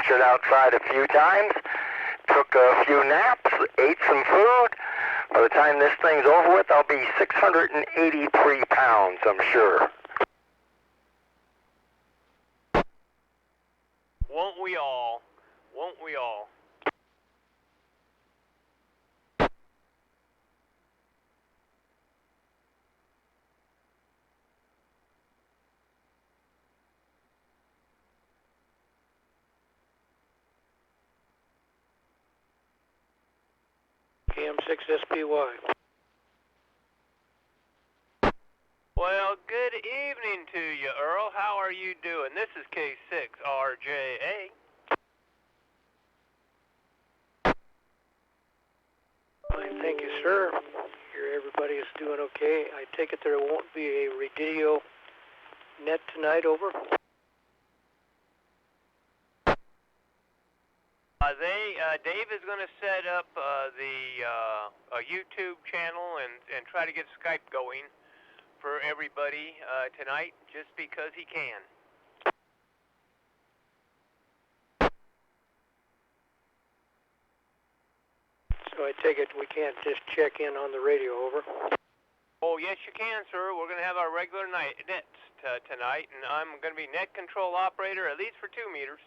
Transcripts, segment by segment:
ventured outside a few times, took a few naps, ate some food. By the time this thing's over with, I'll be 683 pounds, I'm sure. Won't we all? Won't we all? KM6SPY. Well, good evening to you, Earl. How are you doing? This is K6RJA. Fine, thank you, sir. Here everybody is doing okay. I take it there won't be a radio net tonight, over? Dave is going to set up a YouTube channel and try to get Skype going for everybody tonight, just because he can. So I take it we can't just check in on the radio, over? Oh, yes, you can, sir. We're going to have our regular nets tonight, and I'm going to be net control operator, at least for 2 meters.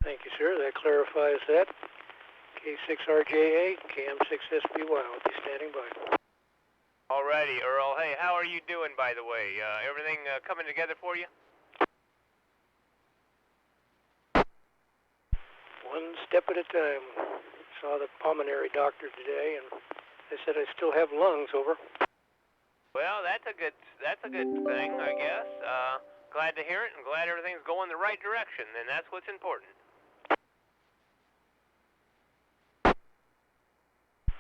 Thank you, sir. That clarifies that. K6RJA, KM6SPY. I'll be standing by. Alrighty, Earl. Hey, how are you doing, by the way? Everything coming together for you? One step at a time. Saw the pulmonary doctor today, and they said I still have lungs, over. Well, that's a good thing, I guess. Glad to hear it, and glad everything's going the right direction, and that's what's important.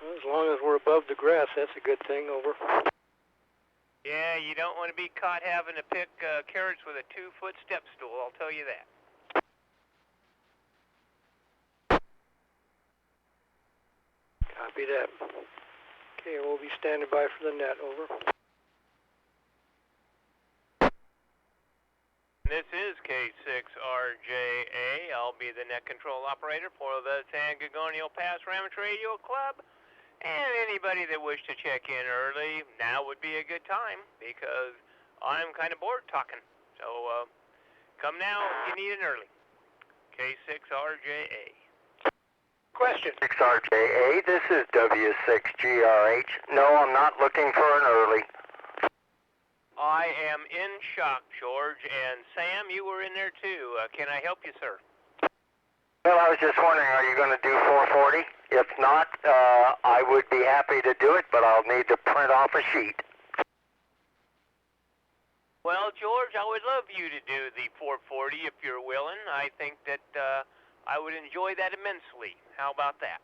As long as we're above the grass, that's a good thing, over. Yeah, you don't want to be caught having to pick carrots with a 2-foot step stool, I'll tell you that. Copy that. Okay, we'll be standing by for the net, over. This is K6RJA. I'll be the net control operator for the San Gorgonio Pass Ranch Radio Club. And anybody that wished to check in early, now would be a good time, because I'm kind of bored talking. So come now if you need an early. K6RJA. Question. 6RJA, this is W6GRH. No, I'm not looking for an early. I am in shock, George. And Sam, you were in there too. Can I help you, sir? Well, I was just wondering, are you going to do 440? If not, I would be happy to do it, but I'll need to print off a sheet. Well, George, I would love you to do the 440 if you're willing. I think that I would enjoy that immensely. How about that?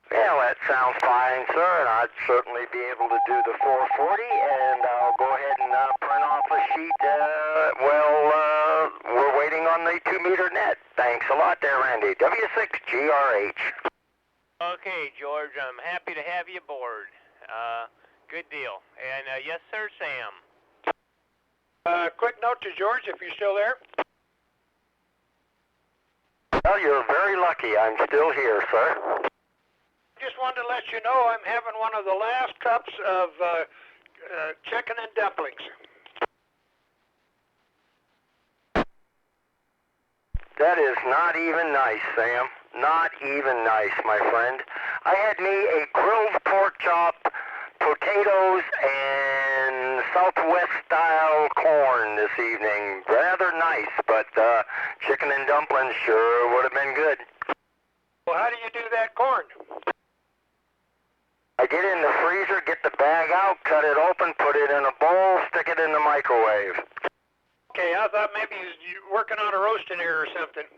Yeah, that sounds fine, sir, and I'd certainly be able to do the 440, and I'll go ahead and print off a sheet. We're waiting on the 2-meter net. Thanks a lot there, Randy. W6GRH. Okay, George, I'm happy to have you aboard. Good deal. And yes, sir, Sam. Quick note to George, if you're still there. Well, you're very lucky. I'm still here, sir. Just wanted to let you know I'm having one of the last cups of chicken and dumplings. That is not even nice, Sam. Not even nice, my friend. I had me a grilled pork chop, potatoes, and Southwest-style corn this evening. Rather nice, but chicken and dumplings sure would have been good. Well, how do you do that corn? I get in the freezer, get the bag out, cut it open, put it in a bowl, stick it in the microwave. Okay, I thought maybe you were working on a roasting here or something.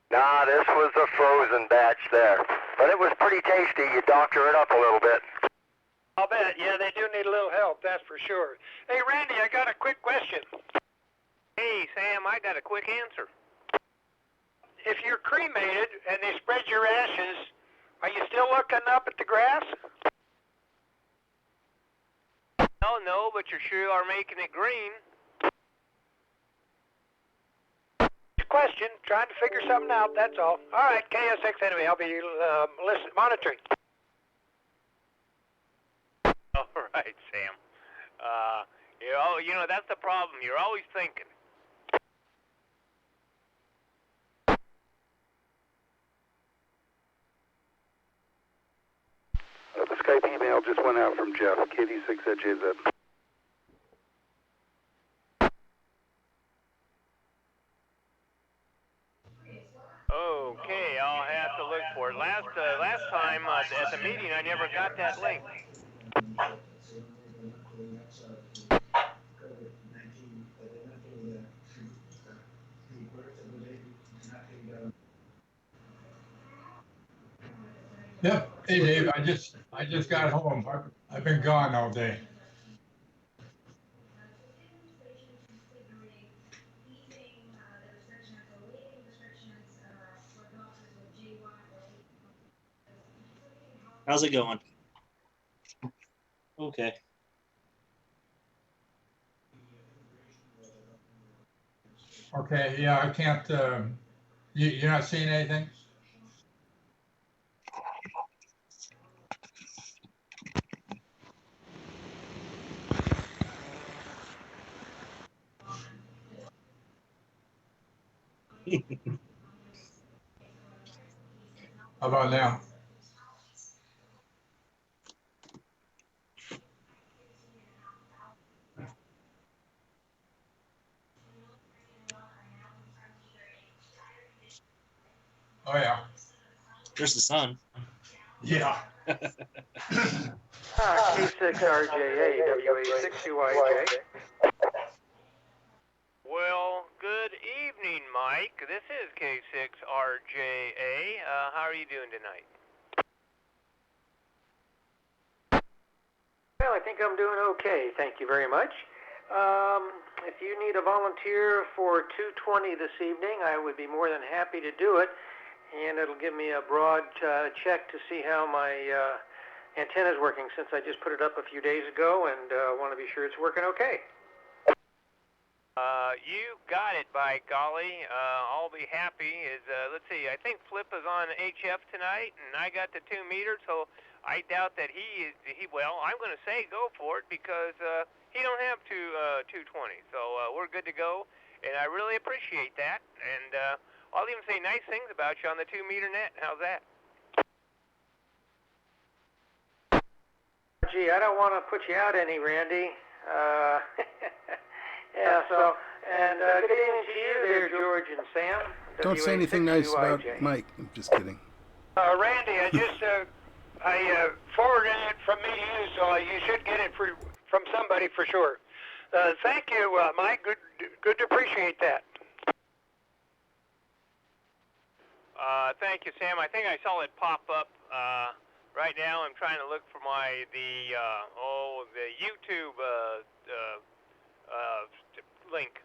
Nah, this was a frozen batch there. But it was pretty tasty. You doctor it up a little bit. I'll bet. Yeah, they do need a little help, that's for sure. Hey, Randy, I got a quick question. Hey, Sam, I got a quick answer. If you're cremated and they spread your ashes, are you still looking up at the grass? No, Well, no, but you sure are making it green. Question, trying to figure something out, that's all. All right, KS6 anyway, I'll be monitoring. All right, Sam. You know, that's the problem. You're always thinking. The Skype email just went out from Jeff, KD6@JZ. Okay, I'll have to look for it. Last time at the meeting, I never got that link. Yep. Hey, Dave. I just got home. I've been gone all day. How's it going? Okay. Okay. Yeah, I can't. You're not seeing anything? How about now? Oh yeah. There's the sun. Yeah. K6RJA, WA6UIJ. Well, good evening, Mike. This is K6RJA. How are you doing tonight? Well, I think I'm doing okay, thank you very much. If you need a volunteer for 220 this evening, I would be more than happy to do it. And it'll give me a broad check to see how my antenna is working, since I just put it up a few days ago and want to be sure it's working okay. You got it, by golly. I'll be happy. Let's see, I think Flip is on HF tonight, and I got the 2 meters, so I doubt that well, I'm going to say go for it, because he don't have 220, so we're good to go, and I really appreciate that, and I'll even say nice things about you on the 2 meter net. How's that? Gee, I don't want to put you out any, Randy. Yeah, so, and good evening to you there, George and Sam. Don't say anything nice about Mike. I'm just kidding. Randy, I forwarded it from me to you, so you should get it from somebody for sure. Thank you, Mike. Good to appreciate that. Thank you, Sam. I think I saw it pop up. Right now, I'm trying to look for the YouTube link.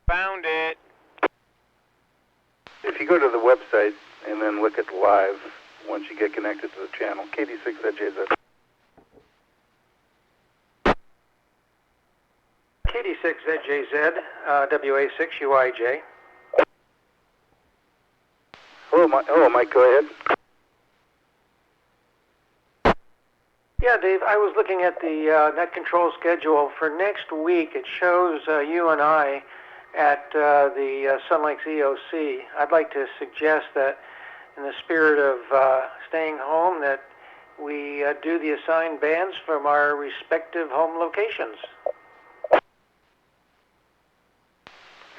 Found it. If you go to the website and then look at live, once you get connected to the channel, KD6@JZ. KD6ZJZ, WA6UIJ. Hello, Mike, go ahead. Yeah, Dave, I was looking at the net control schedule for next week. It shows you and I at the Sun Lakes EOC. I'd like to suggest that in the spirit of staying home, that we do the assigned bands from our respective home locations.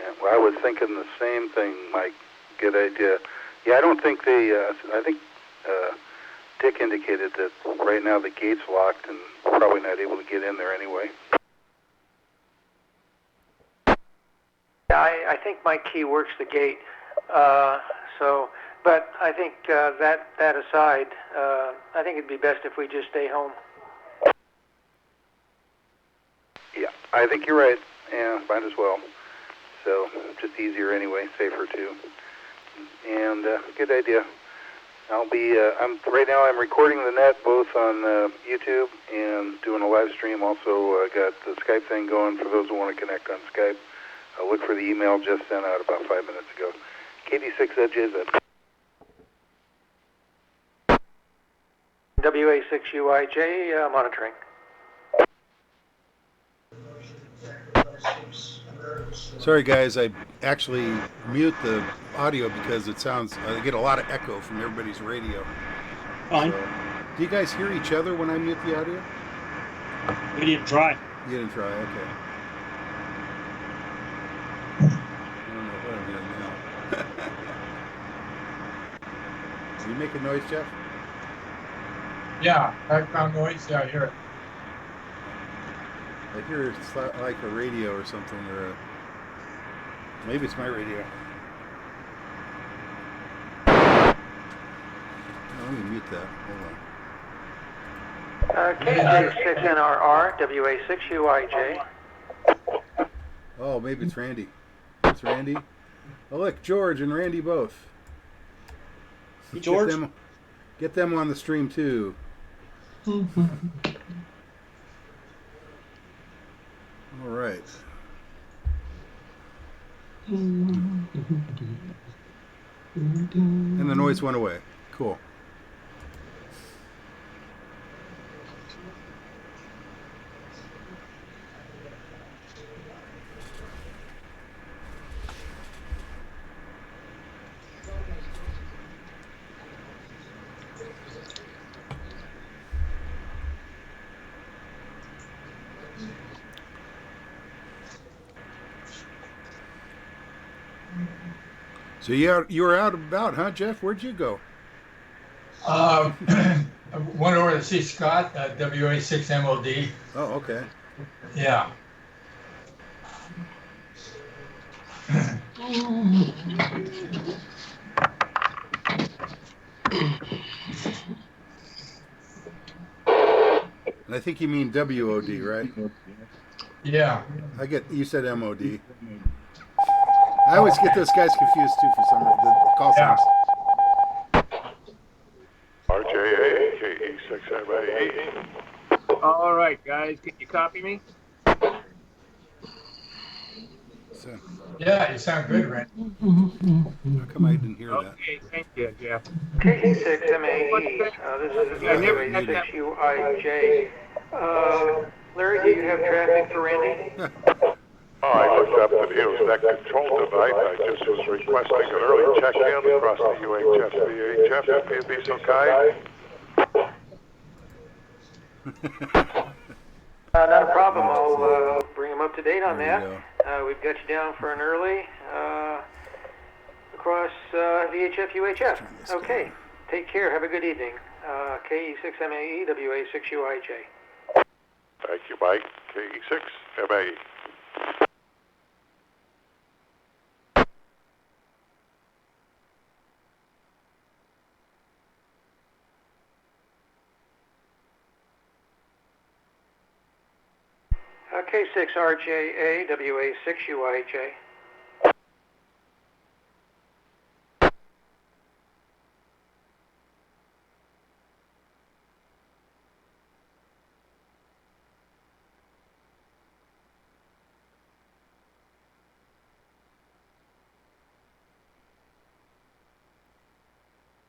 Yeah, well, I was thinking the same thing, Mike. Good idea. Yeah, I don't think I think Dick indicated that right now the gate's locked and probably not able to get in there anyway. I think my key works the gate. But I think that aside, I think it'd be best if we just stay home. Yeah, I think you're right. Yeah, might as well. So, just easier anyway, safer too. And good idea. I'll be. I'm recording the net both on YouTube and doing a live stream. Also, got the Skype thing going for those who want to connect on Skype. Look for the email just sent out about 5 minutes ago. KD6JZ. WA6UIJ monitoring. Sorry, guys. I actually mute the audio because it sounds. I get a lot of echo from everybody's radio. Fine. So, do you guys hear each other when I mute the audio? We didn't try. You didn't try. Okay. I don't know what I'm hearing now. Do you make a noise, Jeff? Yeah, background noise. Yeah, I hear it. I hear it's like a radio or something, or maybe it's my radio. Oh, let me mute that. Hold on. KJ6NRR, WA6UIJ. Oh, maybe it's Randy. It's Randy. Oh, look, George and Randy both. Hey, George. Get them on the stream too. All right. And the noise went away. Cool. So you were out about, huh, Jeff? Where'd you go? Went over to see Scott at WA6MOD. Oh, okay. Yeah. And I think you mean WOD, right? Yeah. You said MOD. I always get those guys confused too for some reason. The call signs. RJA, KE6MAE. All right, guys, can you copy me? So, Yeah, you sound good, Randy. how come I didn't hear that? Okay, thank you, Jeff. KD6MAE, this is WA6UIJ. Larry, do you have traffic for Randy? I looked up the Neo's net control tonight. I just was requesting an early check-in across the UHF VHF, if you'd be so kind. Not a problem. I'll bring him up to date on There that. you We've got you down for an early across VHF, UHF. Okay. Take care. Have a good evening. KE6MAE, WA6UIJ. Thank you, Mike. KE6MAE. K6RJA, WA6UIJ.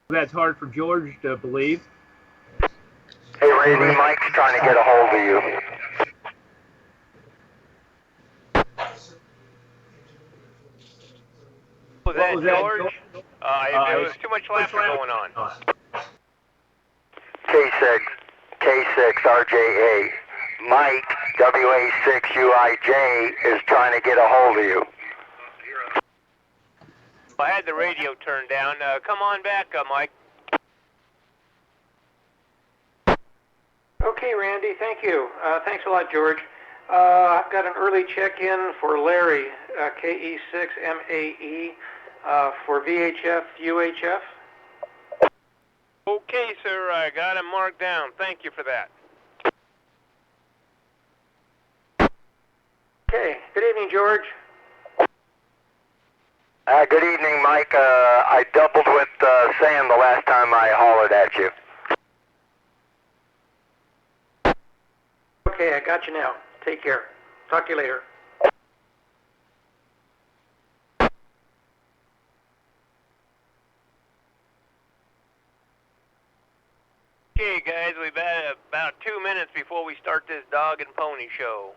That's hard for George to believe. Hey, Randy, Mike's trying to get a hold of you. Was that George? There was too much laughter going on. K6RJA. Mike, WA6UIJ, is trying to get a hold of you. I had the radio turned down. Come on back, Mike. Okay, Randy, thank you. Thanks a lot, George. I've got an early check-in for Larry, KE6MAE, for VHF, UHF. Okay, sir, I got him marked down. Thank you for that. Okay, good evening, George. Good evening, Mike. I doubled with Sam the last time I hollered at you. Okay, I got you now. Take care. Talk to you later. Okay, guys, we've had about 2 minutes before we start this dog and pony show.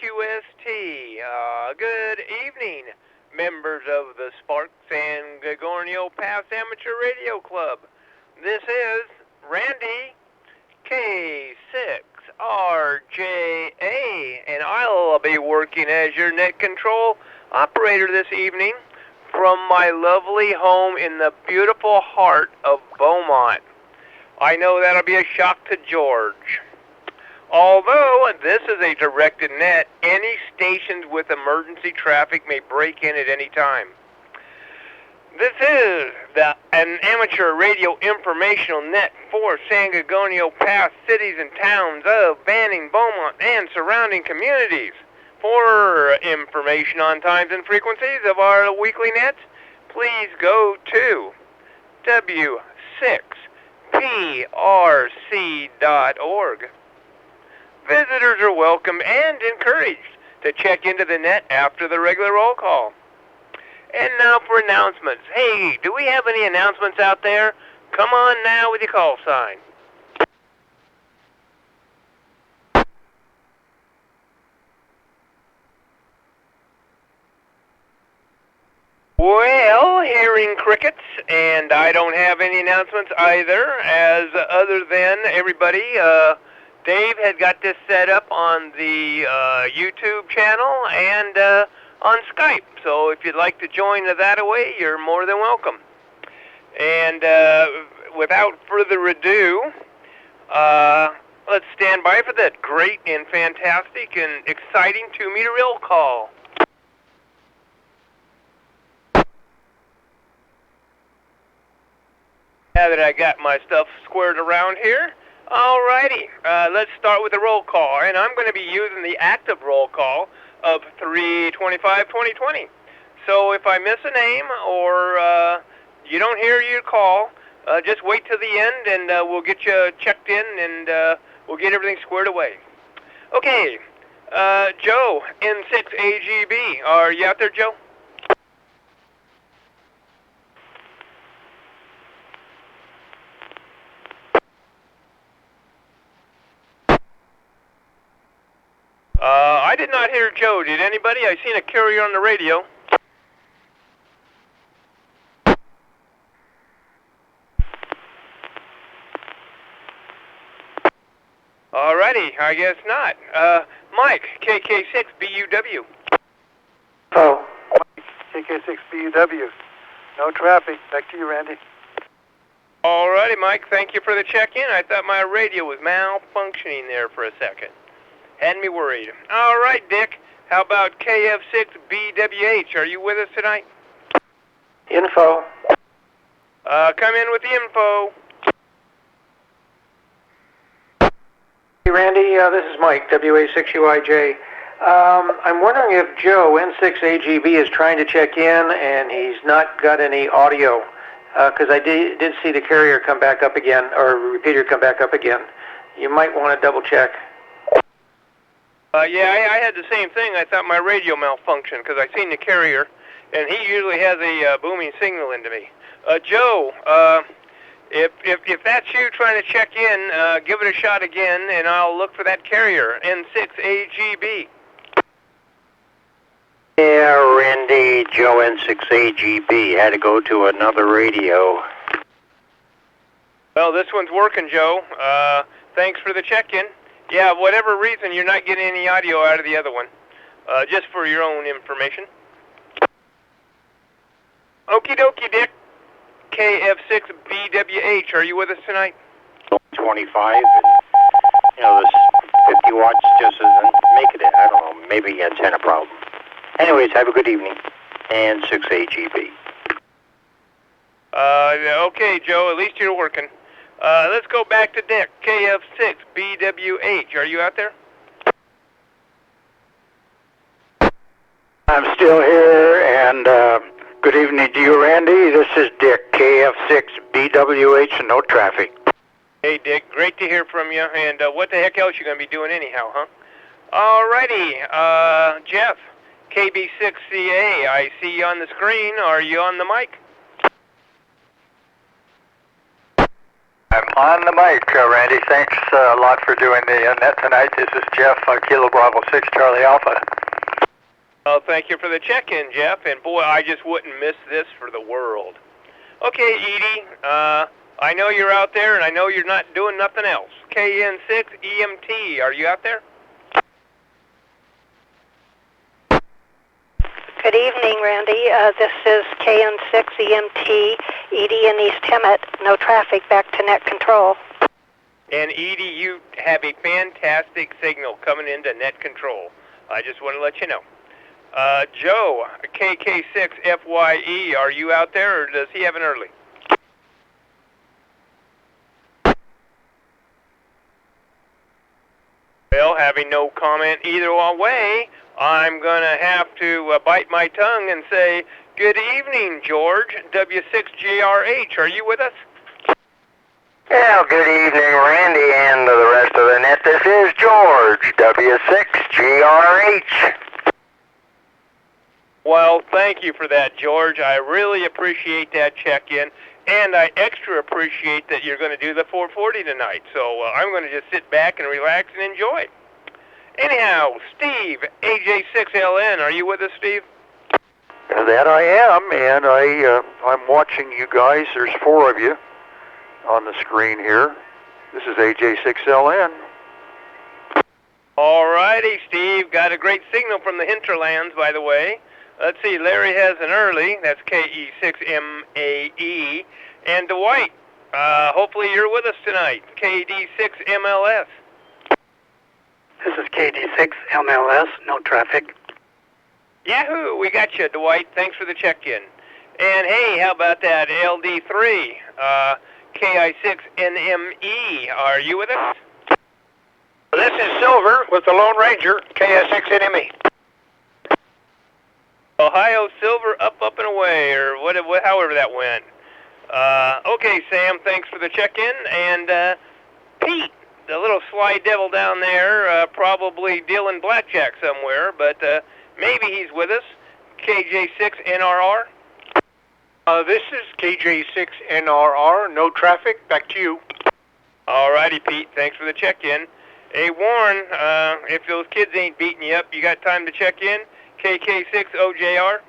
QST. Good evening, members of the SPARC San Gregorio Pass Amateur Radio Club. This is Randy K6RJA, and I'll be working as your net control operator this evening from my lovely home in the beautiful heart of Beaumont. I know that'll be a shock to George. Although this is a directed net, any stations with emergency traffic may break in at any time. This is an amateur radio informational net for San Gregorio Pass cities and towns of Banning, Beaumont, and surrounding communities. For information on times and frequencies of our weekly nets, please go to w6prc.org. Visitors are welcome and encouraged to check into the net after the regular roll call. And now for announcements. Hey, do we have any announcements out there? Come on now with your call sign. Well, hearing crickets, and I don't have any announcements either, as other than everybody, Dave had got this set up on the YouTube channel and on Skype. So if you'd like to join that away, you're more than welcome. And without further ado, let's stand by for that great and fantastic and exciting 2-meter roll call. Now that I got my stuff squared around here, alrighty, let's start with the roll call, and I'm going to be using the active roll call of 3/25/2020. So if I miss a name or you don't hear your call, just wait till the end, and we'll get you checked in, and we'll get everything squared away. Okay, Joe, N6AGB, are you out there, Joe? I did not hear Joe. Did anybody? I seen a carrier on the radio. Alrighty, I guess not. Mike, KK6BUW. Oh, KK6BUW. No traffic. Back to you, Randy. Alrighty, Mike, thank you for the check-in. I thought my radio was malfunctioning there for a second. Had me worried. Alright, Dick, how about KF6BWH? Are you with us tonight? info. Come in with the info. Hey, Randy, this is Mike, WA6UIJ. I'm wondering if Joe, N6AGB, is trying to check in and he's not got any audio, because I did see the carrier come back up again, or repeater come back up again. You might want to double check. Yeah, I had the same thing. I thought my radio malfunctioned because I seen the carrier, and he usually has a booming signal into me. Joe, if that's you trying to check in, give it a shot again, and I'll look for that carrier, N6AGB. Yeah, Randy, Joe N6AGB. Had to go to another radio. Well, this one's working, Joe. Thanks for the check-in. Yeah, whatever reason, you're not getting any audio out of the other one. Just for your own information. Okie dokie, Dick. KF6BWH, are you with us tonight? 25, and, this 50 watts just isn't making it. I don't know, maybe antenna problem. Anyways, have a good evening. And 6AGB. Okay, Joe, at least you're working. Let's go back to Dick. KF6BWH, are you out there? I'm still here, and good evening to you, Randy. This is Dick, KF6BWH, and no traffic. Hey, Dick, great to hear from you. And what the heck else you going to be doing anyhow, huh? Alrighty, Jeff, KB6CA, I see you on the screen. Are you on the mic? I'm on the mic, Randy. Thanks a lot for doing the net tonight. This is Jeff, Kilo Bravo 6, Charlie Alpha. Oh, thank you for the check-in, Jeff. And boy, I just wouldn't miss this for the world. Okay, Edie, I know you're out there, and I know you're not doing nothing else. KN6EMT, are you out there? Good evening, Randy. This is KN6EMT, Edie in East Hemet. No traffic, back to net control. And Edie, you have a fantastic signal coming into net control. I just want to let you know. Joe, KK6FYE, are you out there, or does he have an early? Well, having no comment either way, I'm going to have to bite my tongue and say, good evening, George, W6GRH. Are you with us? Well, good evening, Randy, and the rest of the net. This is George, W6GRH. Well, thank you for that, George. I really appreciate that check-in, and I extra appreciate that you're going to do the 440 tonight. So I'm going to just sit back and relax and enjoy. Anyhow, Steve, AJ6LN, are you with us, Steve? That I am, and I'm watching you guys. There's 4 of you on the screen here. This is AJ6LN. All righty, Steve. Got a great signal from the hinterlands, by the way. Let's see, Larry has an early. That's KE6MAE. And Dwight, hopefully you're with us tonight. KD6MLS. This is KD6MLS, no traffic. Yahoo, we got you, Dwight. Thanks for the check-in. And hey, how about that LD3, KI6NME? Are you with us? This is Silver with the Lone Ranger, KI6NME. Ohio Silver, up and away, or however that went. Okay, Sam, thanks for the check-in. And Pete, the little sly devil down there, probably dealing blackjack somewhere, but maybe he's with us. KJ6NRR. This is KJ6NRR, no traffic, back to you. All righty, Pete, thanks for the check-in. Hey, Warren, if those kids ain't beating you up, you got time to check in? KK6OJR.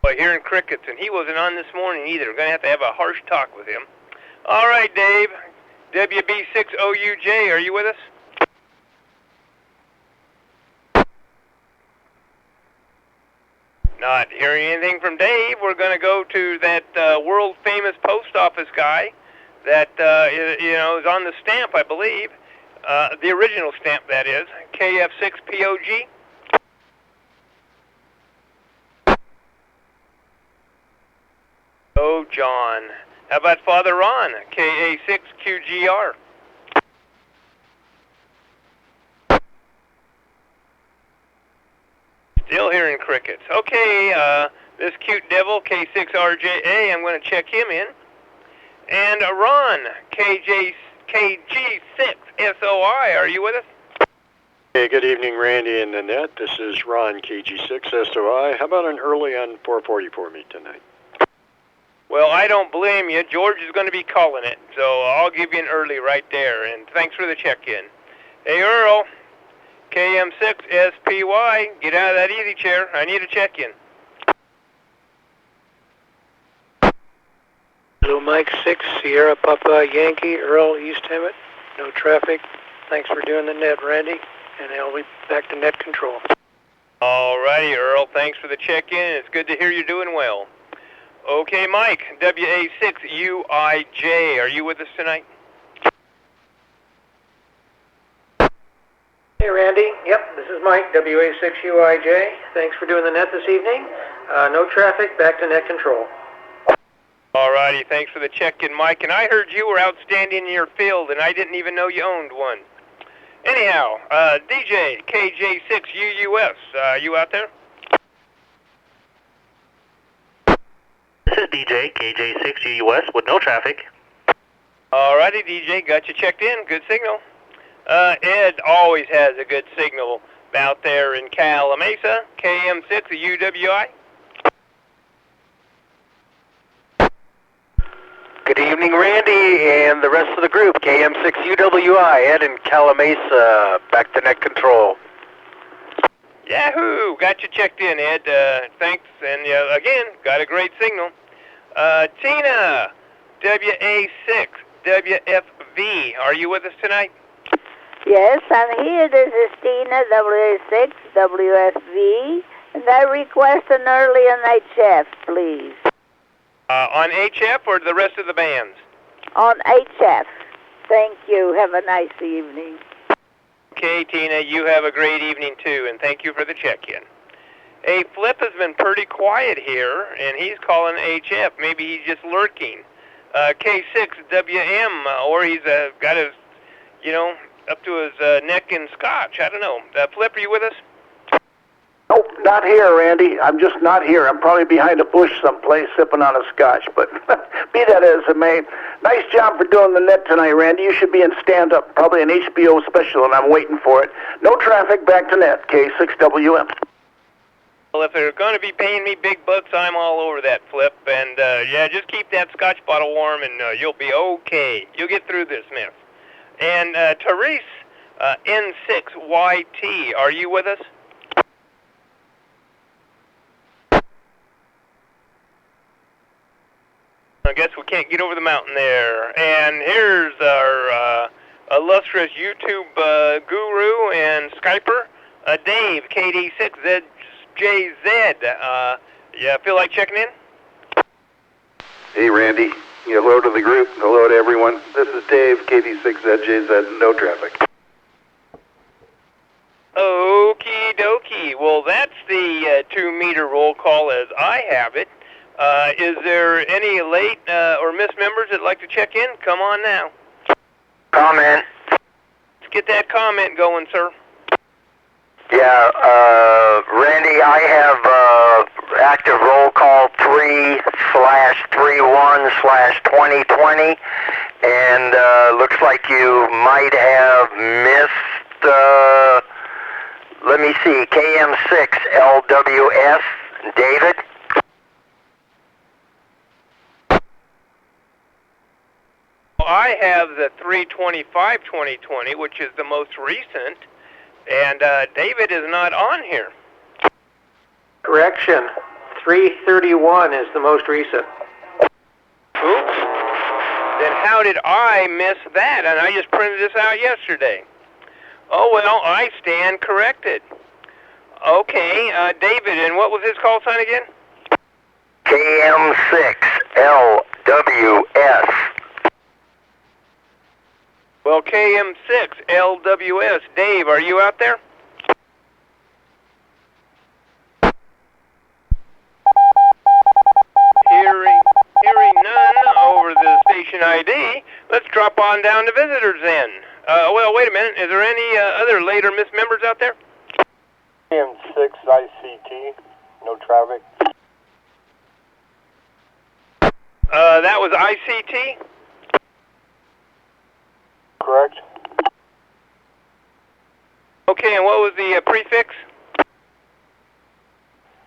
Well, hearing crickets, and he wasn't on this morning either. We're going to have a harsh talk with him. All right, Dave. WB6OUJ, are you with us? Not hearing anything from Dave. We're going to go to that world-famous post office guy that is on the stamp, I believe. The original stamp, that is. KF6POG. Oh, John. How about Father Ron? KA6QGR. Still hearing crickets. Okay, this cute devil, K6RJA, I'm going to check him in. And Ron, KG6SOI, are you with us? Hey, good evening, Randy and Nanette. This is Ron, KG6SOI. How about an early on 440 for me tonight? Well, I don't blame you. George is going to be calling it, so I'll give you an early right there. And thanks for the check-in. Hey, Earl, KM6SPY, get out of that easy chair. I need a check-in. Blue Mike 6, Sierra Papa Yankee, Earl, East Hemet. No traffic. Thanks for doing the net, Randy. And I'll be back to net control. All righty, Earl. Thanks for the check-in. It's good to hear you're doing well. Okay, Mike, WA6UIJ, are you with us tonight? Hey, Randy. Yep, this is Mike, WA6UIJ. Thanks for doing the net this evening. No traffic, back to net control. All righty, thanks for the check-in, Mike. And I heard you were outstanding in your field, and I didn't even know you owned one. Anyhow, DJ, KJ6UUS, you out there? This is DJ, KJ6UUS, with no traffic. All righty, DJ, got you checked in. Good signal. Ed always has a good signal out there in Calamasa, KM6UWI. Good evening, Randy, and the rest of the group. KM6UWI, Ed in Calamasa, back to net control. Yahoo! Got you checked in, Ed. Thanks, and again, got a great signal. Tina, WA6WFV, are you with us tonight? Yes, I'm here. This is Tina, WA6WFV, and I request an early on HF, please. On HF or the rest of the bands? On HF. Thank you. Have a nice evening. Okay, Tina, you have a great evening too, and thank you for the check-in. Hey, Flip has been pretty quiet here, and he's calling HF. Maybe he's just lurking. K6WM, or he's got his, up to his neck in scotch. I don't know. Flip, are you with us? Nope, not here, Randy. I'm just not here. I'm probably behind a bush someplace sipping on a scotch, but be that as it may. Nice job for doing the net tonight, Randy. You should be in stand-up, probably an HBO special, and I'm waiting for it. No traffic, back to net, K6WM. Well, if they're going to be paying me big bucks, I'm all over that, Flip. And, just keep that scotch bottle warm, and you'll be okay. You'll get through this mess. And, Therese, N6YT, are you with us? I guess we can't get over the mountain there. And here's our illustrious YouTube guru and Skyper, Dave, KD6ZJZ. Yeah, feel like checking in? Hey, Randy. Hello to the group. Hello to everyone. This is Dave, KD6ZJZ, no traffic. Okie dokie. Well, that's the 2-meter roll call as I have it. Is there any late or missed members that'd like to check in? Come on now. Comment. Let's get that comment going, sir. Yeah, Randy, I have active roll call 3/31/2020, and looks like you might have missed, let me see, KM6LWS, David? I have the 3/25/2020, which is the most recent, and David is not on here. Correction. 3/31 is the most recent. Oops. Then how did I miss that? And I just printed this out yesterday. Oh, well, I stand corrected. Okay, David, and what was his call sign again? KM6LWS. Well, KM6LWS. Dave, are you out there? Hearing none over the station ID, let's drop on down to visitors then. Well, wait a minute. Is there any other later missed members out there? KM6 ICT, no traffic. That was ICT? Correct. Okay, and what was the prefix?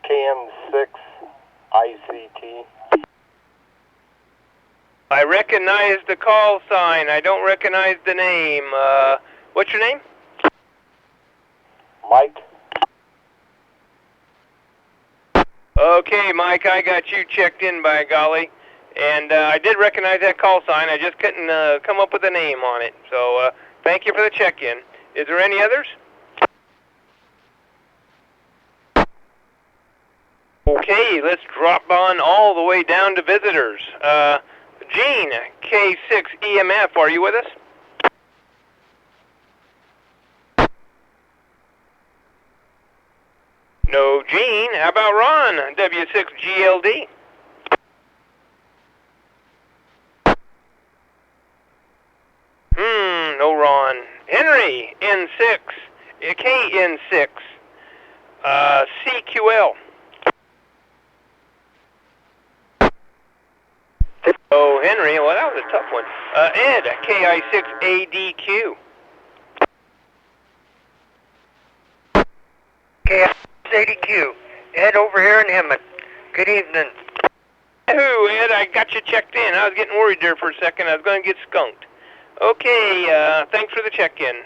KM6 ICT. I recognize the call sign. I don't recognize the name. What's your name? Mike. Okay, Mike, I got you checked in, by golly. And I did recognize that call sign. I just couldn't come up with a name on it. So thank you for the check-in. Is there any others? Okay, let's drop on all the way down to visitors. Gene, K6EMF, are you with us? No, Gene. How about Ron, W6GLD? No Ron. Henry, N6, KN6, CQL. Oh, Henry, well, that was a tough one. Ed, KI6ADQ. KI6ADQ. Ed over here in Hemet. Good evening. Who, Ed? I got you checked in. I was getting worried there for a second. I was going to get skunked. Okay, thanks for the check-in.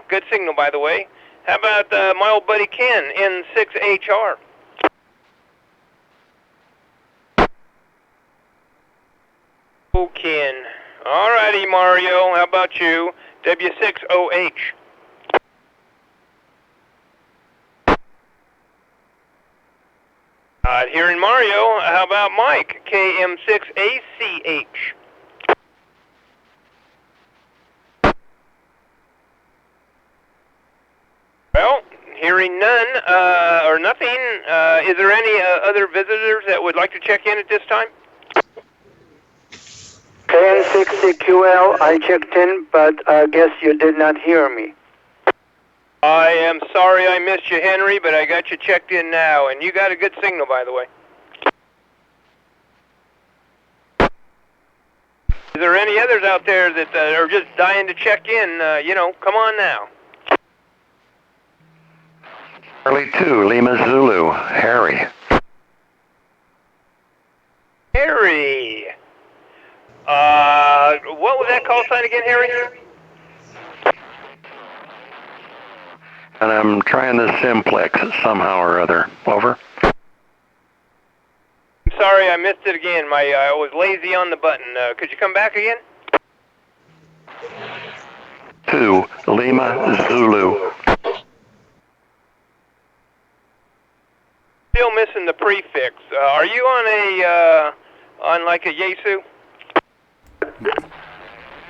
Good signal, by the way. How about my old buddy Ken, N6HR? Oh, Ken. All righty, Mario. How about you? W6OH. Hearing Mario. How about Mike? KM6ACH. Well, hearing none, or nothing, is there any other visitors that would like to check in at this time? KN6CQL, I checked in, but I guess you did not hear me. I am sorry I missed you, Henry, but I got you checked in now, and you got a good signal, by the way. Is there any others out there that are just dying to check in? Come on now. Charlie 2, Lima Zulu, Harry. Harry. What was that call sign again, Harry? And I'm trying the simplex somehow or other. Over. I'm sorry, I missed it again. I was lazy on the button. Could you come back again? 2, Lima Zulu. Still missing the prefix. Are you on like a Yaesu?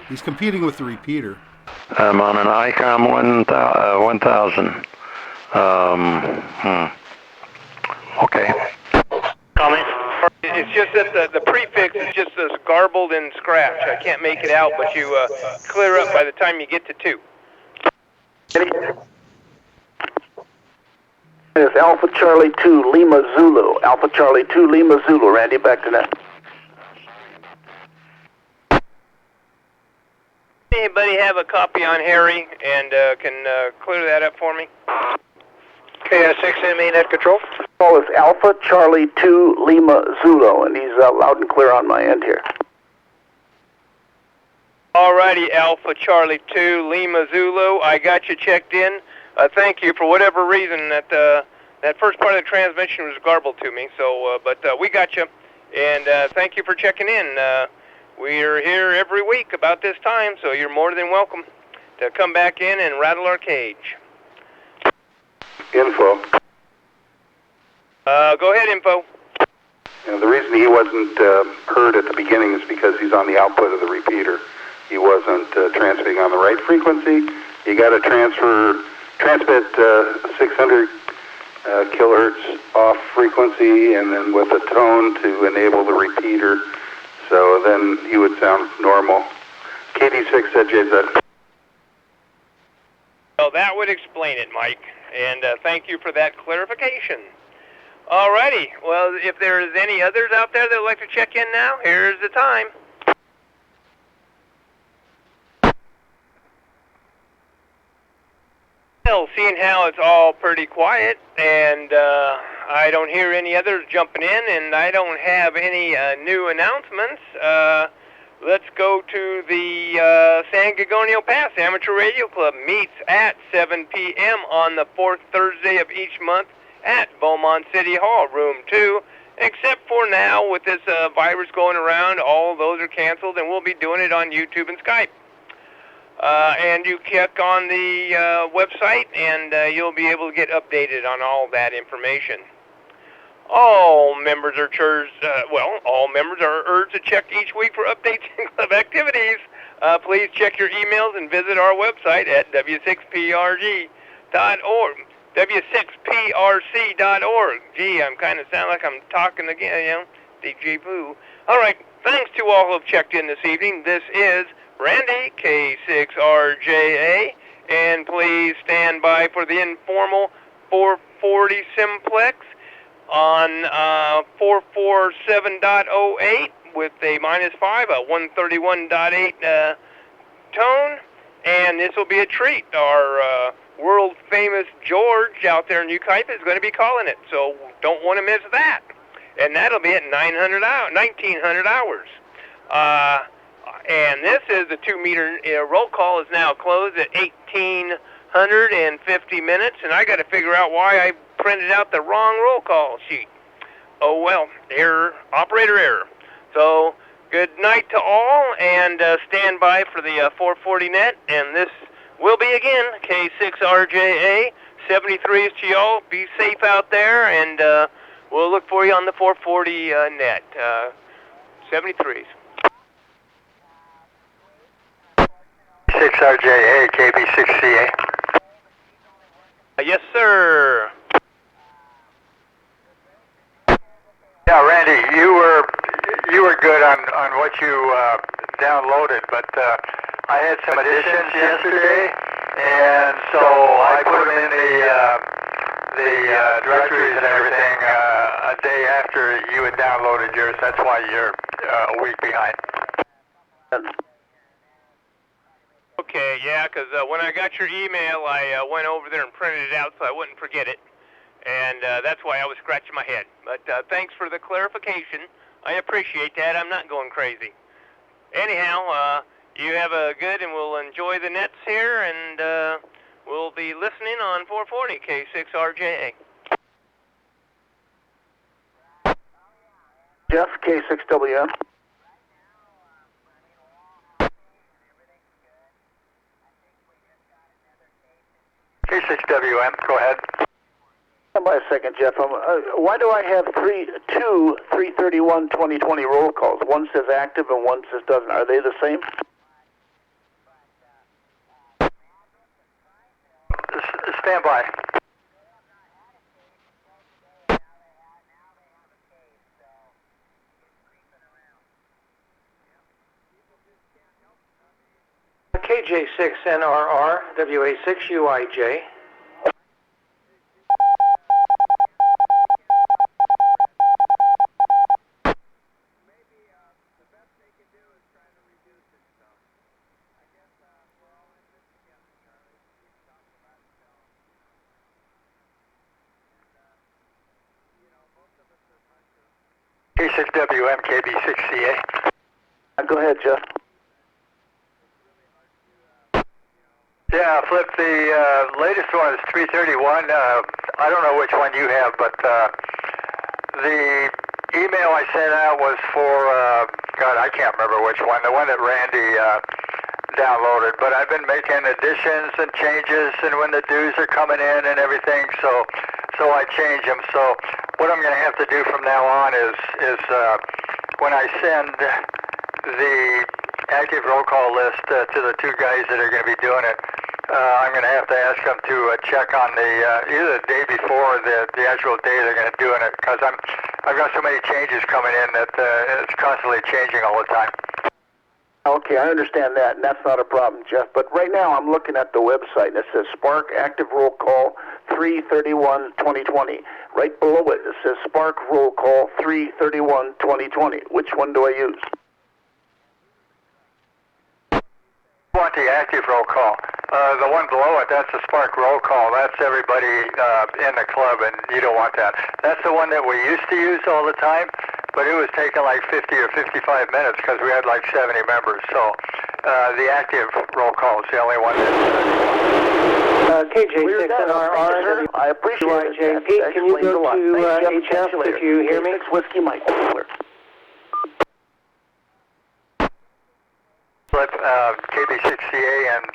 He's competing with the repeater. I'm on an ICOM 1000. Okay. Comment? It's just that the prefix is just as garbled and scratched. I can't make it out, but you clear up by the time you get to 2. It's Alpha Charlie 2 Lima Zulu. Alpha Charlie 2 Lima Zulu. Randy, back to that. Anybody have a copy on Harry and can clear that up for me? KS6ME net control. Call is Alpha Charlie 2 Lima Zulu, and he's loud and clear on my end here. Alrighty, Alpha Charlie 2 Lima Zulu. I got you checked in. Thank you. For whatever reason, that first part of the transmission was garbled to me. So, but we got you, and thank you for checking in. We're here every week about this time, so you're more than welcome to come back in and rattle our cage. Info. Go ahead, info. The reason he wasn't heard at the beginning is because he's on the output of the repeater. He wasn't transmitting on the right frequency. You got to transmit 600 kilohertz off frequency, and then with a tone to enable the repeater. So then he would sound normal. KD6 said JZ. Well, that would explain it, Mike. And thank you for that clarification. Alrighty. Well, if there's any others out there that would like to check in now, here's the time. Well, seeing how it's all pretty quiet, and I don't hear any others jumping in, and I don't have any new announcements, let's go to the San Gorgonio Pass Amateur Radio Club. Meets at 7 p.m. on the fourth Thursday of each month at Beaumont City Hall, room 2. Except for now, with this virus going around, all those are canceled, and we'll be doing it on YouTube and Skype. And you click on the website, and you'll be able to get updated on all that information. All members are urged to check each week for updates and club activities. Please check your emails and visit our website at w6prg.org. w6prc.org. Gee, I'm kind of sound like I'm talking again, DJ Boo. All right, thanks to all who have checked in this evening. This is Randy, K6RJA, and please stand by for the informal 440 simplex on 447.08 with a -5, a 131.8 tone, and this will be a treat. Our world-famous George out there in Ukaipa is going to be calling it, so don't want to miss that. And that'll be at 1900 hours. And this is the 2-meter roll call is now closed at 1850 minutes, and I got to figure out why I printed out the wrong roll call sheet. Oh well, error, operator error. So good night to all, and stand by for the 440 net, and this will be again K6RJA 73s to y'all. Be safe out there, and we'll look for you on the 440 net 73s. 6RJA, KB6CA. Yes, sir. Yeah, Randy, you were good on what you downloaded, but I had some additions yesterday, and so I put them in the directories and everything a day after you had downloaded yours. That's why you're a week behind. Okay, yeah, because when I got your email, I went over there and printed it out so I wouldn't forget it. And that's why I was scratching my head. But thanks for the clarification. I appreciate that. I'm not going crazy. Anyhow, you have a good, and we'll enjoy the nets here, and we'll be listening on 440 K6RJA. Jeff, K6WM. K6WM, go ahead. Hold on a second, Jeff. Why do I have two 331-2020 roll calls? One says active and one says doesn't. Are they the same? Stand by. KJ6NRR, WA6UIJ. K6WM, KB6CA. Go ahead, Jeff. Yeah, Flip, the latest one is 331. I don't know which one you have, but the email I sent out was for God, I can't remember which one. The one that Randy downloaded. But I've been making additions and changes, and when the dues are coming in and everything, so I change them. So what I'm going to have to do from now on is when I send the active roll call list to the two guys that are going to be doing it, I'm going to have to ask them to check on the either the day before or the actual day they're going to be doing it, because I've got so many changes coming in that it's constantly changing all the time. Okay, I understand that, and that's not a problem, Jeff. But right now I'm looking at the website, and it says SPARC Active Roll Call 3/31/2020. Right below it, it says SPARC Roll Call 3/31/2020. Which one do I use? I want the active roll call. The one below it, that's the SPARC roll call. That's everybody in the club, and you don't want that. That's the one that we used to use all the time, but it was taking like 50 or 55 minutes because we had like 70 members. So the active roll call is the only one that... KJ6NRR, I appreciate it. Pete, can you go to HF if you hear me? Whiskey Mike. Flip KB6CA, and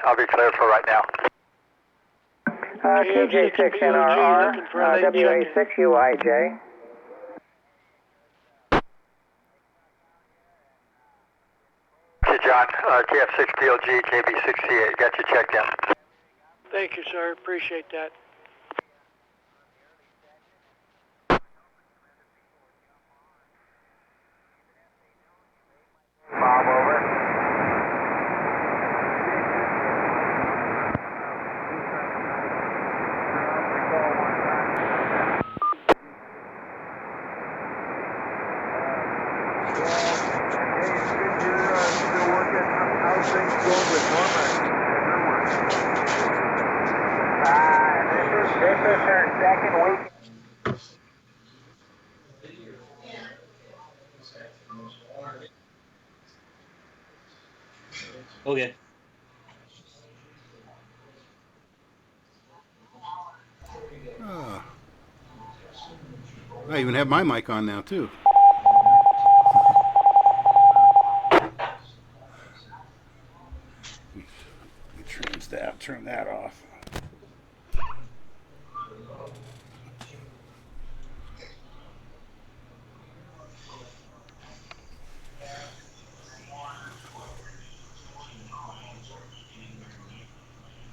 I'll be clear for right now. KJ6NRR, WA6UIJ. Okay, John, KF6PLG, KB6CA, got you checked in. Thank you, sir. Appreciate that. Bob, over. This is her second week. Okay. I even have my mic on now, too. Turn that off.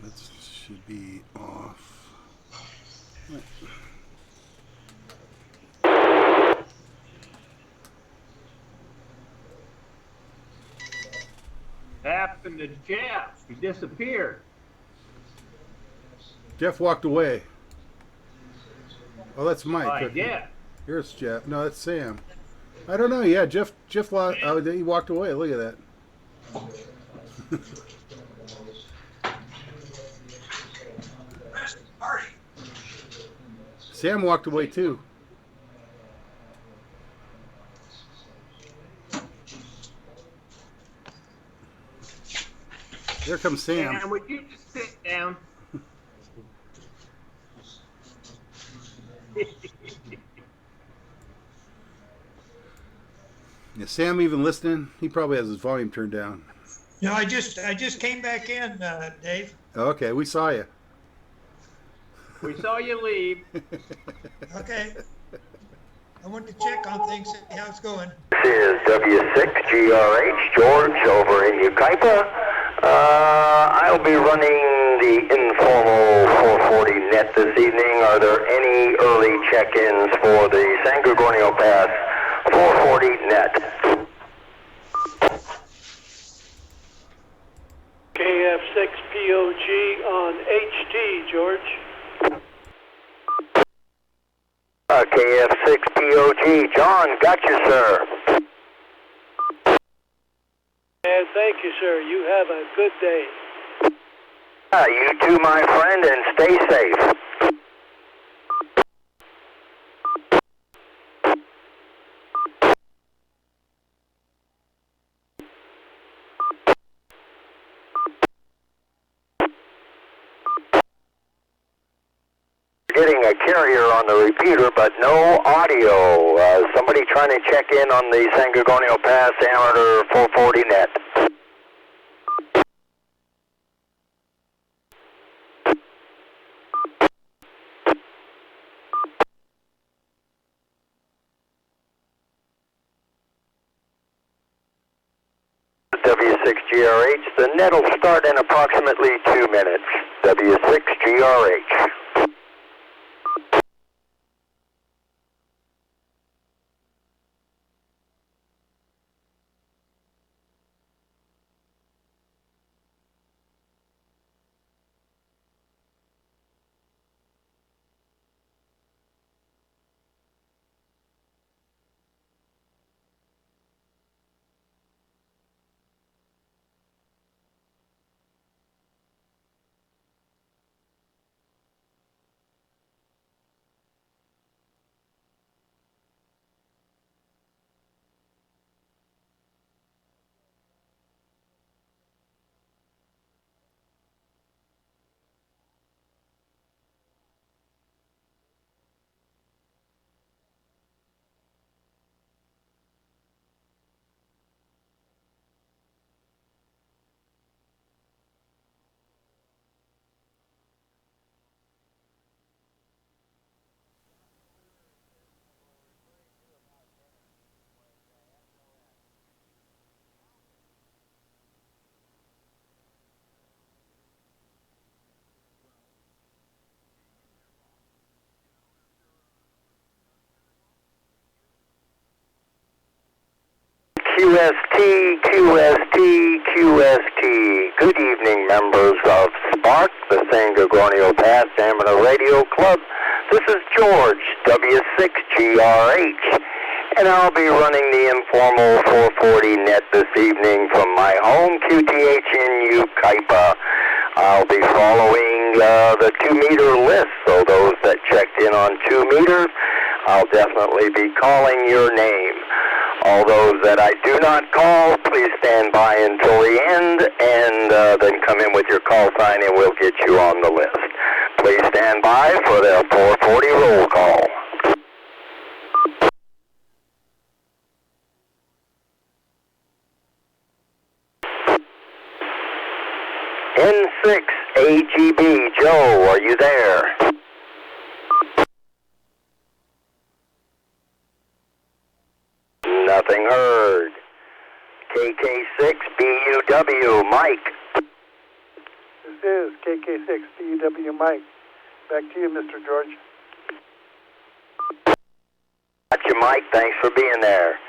That should be off. Right. Happened to Jeff. He disappeared. Jeff walked away. Oh, that's Mike. Yeah. Here's Jeff. No, that's Sam. I don't know. Yeah, Jeff he walked away. Look at that. Sam walked away too. There comes Sam. Sam, would you just sit down? Is Sam even listening? He probably has his volume turned down. No, I just came back in, Dave. Okay, we saw you. We saw you leave. Okay. I want to check on things, see how it's going. This is W6GRH, George, over in Yucaipa. I'll be running the informal 440 net this evening. Are there any early check-ins for the San Gorgonio Pass 440 net? KF6POG on HT, George. KF6POG, John, got you, sir. And thank you, sir. You have a good day. You too, my friend, and stay safe. Getting a carrier on the repeater, but no audio. Somebody try trying to check in on the San Gorgonio Pass amateur 440 net. W6GRH. The net will start in approximately 2 minutes. W6GRH. QST, QST, QST. Good evening, members of SPARC, the San Gorgonio Pass Amateur Radio Club. This is George, W6GRH, and I'll be running the informal 440 net this evening from my home QTH in Yucaipa. I'll be following the 2-meter list, so those that checked in on 2 meters, I'll definitely be calling your name. All those that I do not call, please stand by until the end and then come in with your call sign and we'll get you on the list. Please stand by for the 440 roll call. N6 AGB, Joe, are you there? Nothing heard. KK6 BUW, Mike. This is KK6 BUW, Mike. Back to you, Mr. George. Got you, Mike. Thanks for being there.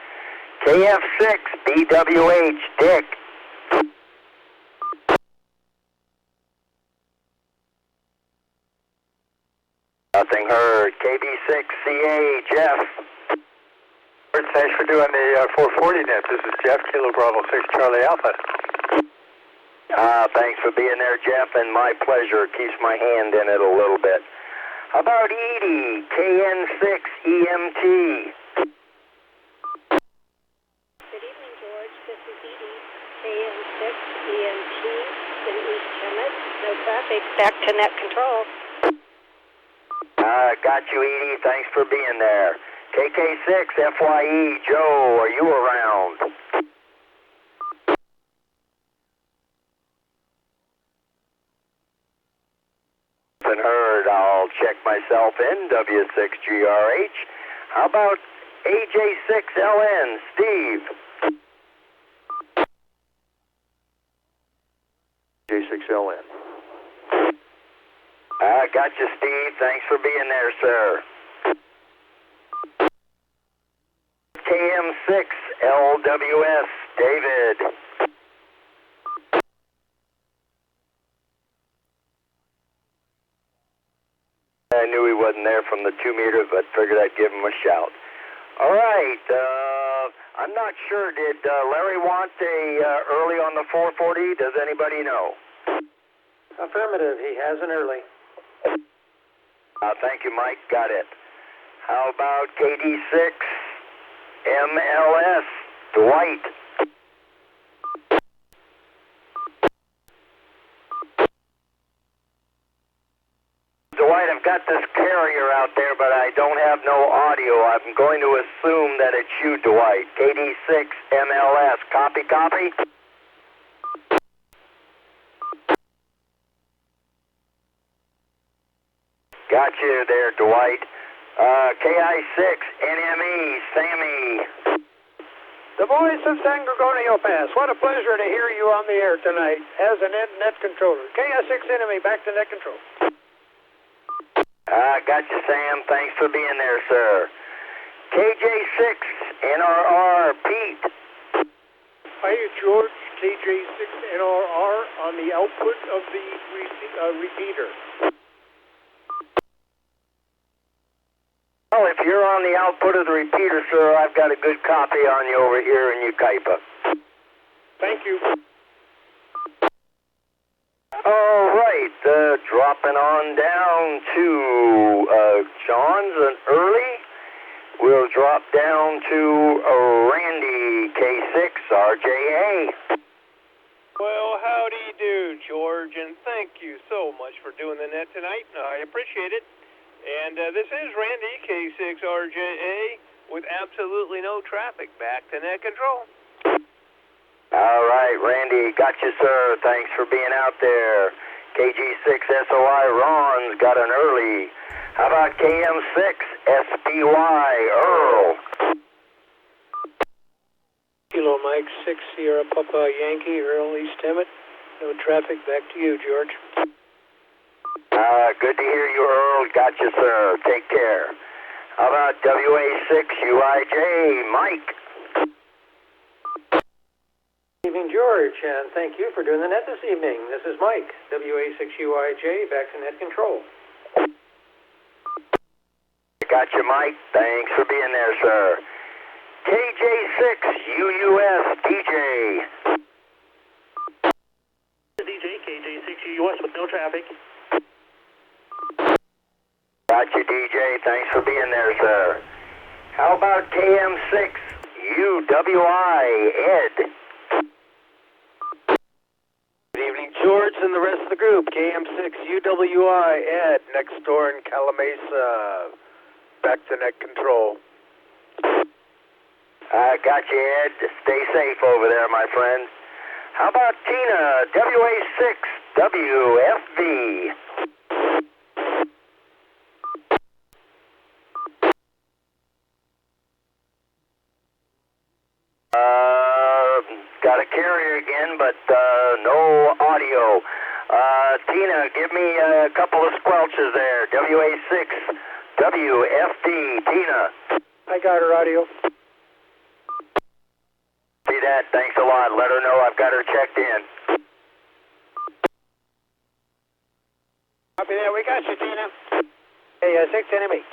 KF6 BWH, Dick. Nothing heard. KB6CA, Jeff. Thanks for doing the 440 net. This is Jeff, Kilo Bravo 6 Charlie Alpha. Thanks for being there, Jeff, and my pleasure. Keeps my hand in it a little bit. How about Edie, KN6 EMT? Good evening, George. This is Edie, KN6 EMT in East Kemet. No traffic. Back to net control. Got you, Edie. Thanks for being there. KK6 FYE, Joe, are you around? Been heard. I'll check myself in, W6GRH. How about AJ6LN, Steve? J6LN. Got you, Steve. Thanks for being there, sir. KM6 LWS, David. I knew he wasn't there from the 2 meters, but figured I'd give him a shout. All right. I'm not sure. Did Larry want a early on the 440? Does anybody know? Affirmative. He has an early. Thank you, Mike. Got it. How about KD6 MLS, Dwight? Dwight, I've got this carrier out there, but I don't have no audio. I'm going to assume that it's you, Dwight. KD6 MLS. Copy, copy? Got you there, Dwight. KI6 NME, Sammy. The voice of San Gregorio Pass. What a pleasure to hear you on the air tonight as a net controller. KI6 Enemy, back to net control. Got you, Sam. Thanks for being there, sir. KJ6 NRR, Pete. Hi, George. KJ6 NRR on the output of the repeater. Well, if you're on the output of the repeater, sir, I've got a good copy on you over here in Yucaipa. Thank you. All right, dropping on down to John's and Early. We'll drop down to Randy, K6, RJA. Well, howdy do, George, and thank you so much for doing the net tonight. I appreciate it. And this is Randy, K6RJA, with absolutely no traffic. Back to net control. All right, Randy, got you, sir. Thanks for being out there. KG6SOI, Ron's got an early. How about KM6, SPY, Earl? Kilo Mike 6 Sierra Papa Yankee, Earl East Emmett. No traffic. Back to you, George. Good to hear you, Earl. Got you, sir. Take care. How about WA6UIJ, Mike? Good evening, George, and thank you for doing the net this evening. This is Mike, WA6UIJ, back to net control. Got you, Mike. Thanks for being there, sir. KJ6UUS, DJ. DJ, KJ6UUS with no traffic. Got you, DJ. Thanks for being there, sir. How about KM6UWI, Ed? Good evening, George, and the rest of the group. KM6UWI, Ed, next door in Calamasa. Back to net control. Got you, Ed. Stay safe over there, my friend. How about Tina, WA6WFV? Got a carrier again, but no audio. Tina, give me a couple of squelches there. WA6WFD, Tina. I got her audio. See that? Thanks a lot. Let her know I've got her checked in. Copy that. We got you, Tina. Hey, 6 Enemy.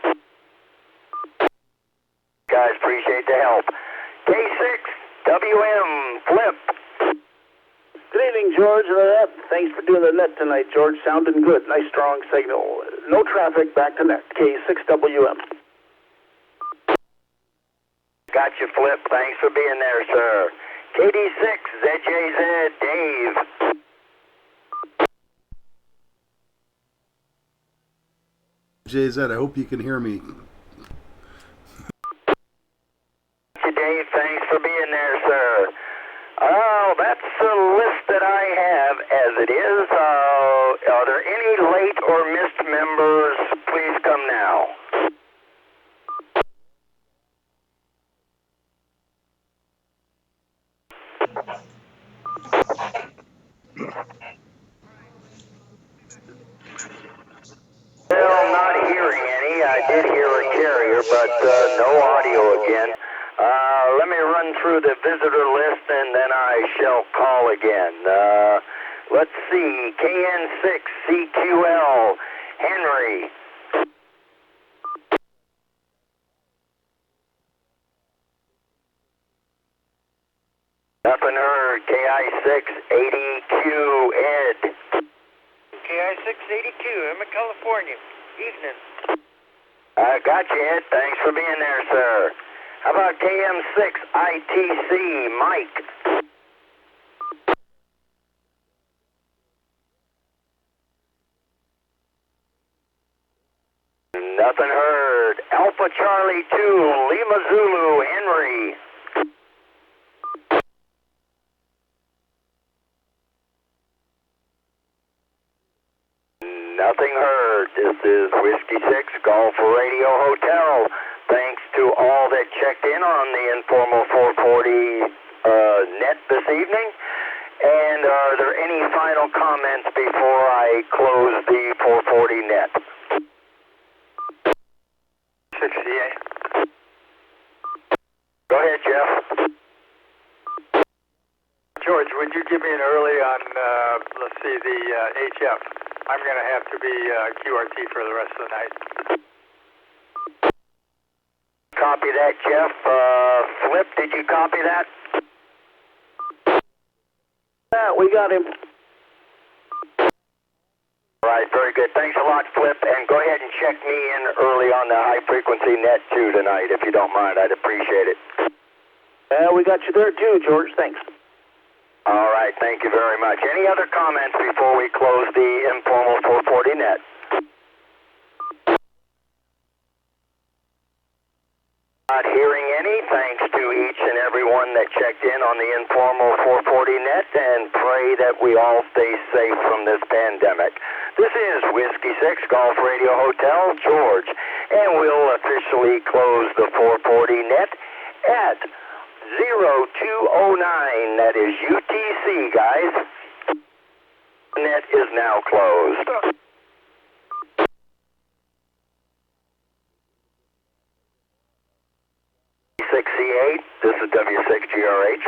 Guys, appreciate the help. K6WM, Flip. Good evening, George. Thanks for doing the net tonight, George. Sounding good. Nice, strong signal. No traffic. Back to net. K6WM. Got you, Flip. Thanks for being there, sir. KD6ZJZ, Dave. JZ, I hope you can hear me. Dave, thanks for being there, sir. Oh, that's the list that I have as it is. Are there any late or missed members? Please come now. Well, not hearing any. I did hear a carrier, but no audio again. Let me run through the visitor list and then I shall call again. Let's see. KN6CQL, Henry. Nothing heard. KI680Q, Ed. KI682, I'm in California. Evening. Got you, Ed. Thanks for being there, sir. How about KM6ITC, Mike? Charlie 2, Lima Zulu, Henry. Nothing heard. This is Whiskey 6 Golf Radio Hotel. Thanks to all that checked in on the informal 440 net this evening. And are there any final comments before I close the 440 net? 68. Go ahead, Jeff. George, would you give me an early on, let's see, the HF? I'm going to have to be QRT for the rest of the night. Copy that, Jeff. Flip, did you copy that? Yeah, we got him. All right, very good. Thanks a lot, Flip. And go ahead and check me in early on the high-frequency net, too, tonight, if you don't mind. I'd appreciate it. We got you there, too, George. Thanks. All right, thank you very much. Any other comments before we close the informal 440 net? Not hearing any. Thanks to each and every one that checked in on the informal 440 net, and pray that we all stay safe from this pandemic. This is Whiskey 6 Golf Radio Hotel, George, and we'll officially close the 440 net at 0209. That is UTC, guys. Net is now closed. C8, this is W6GRH.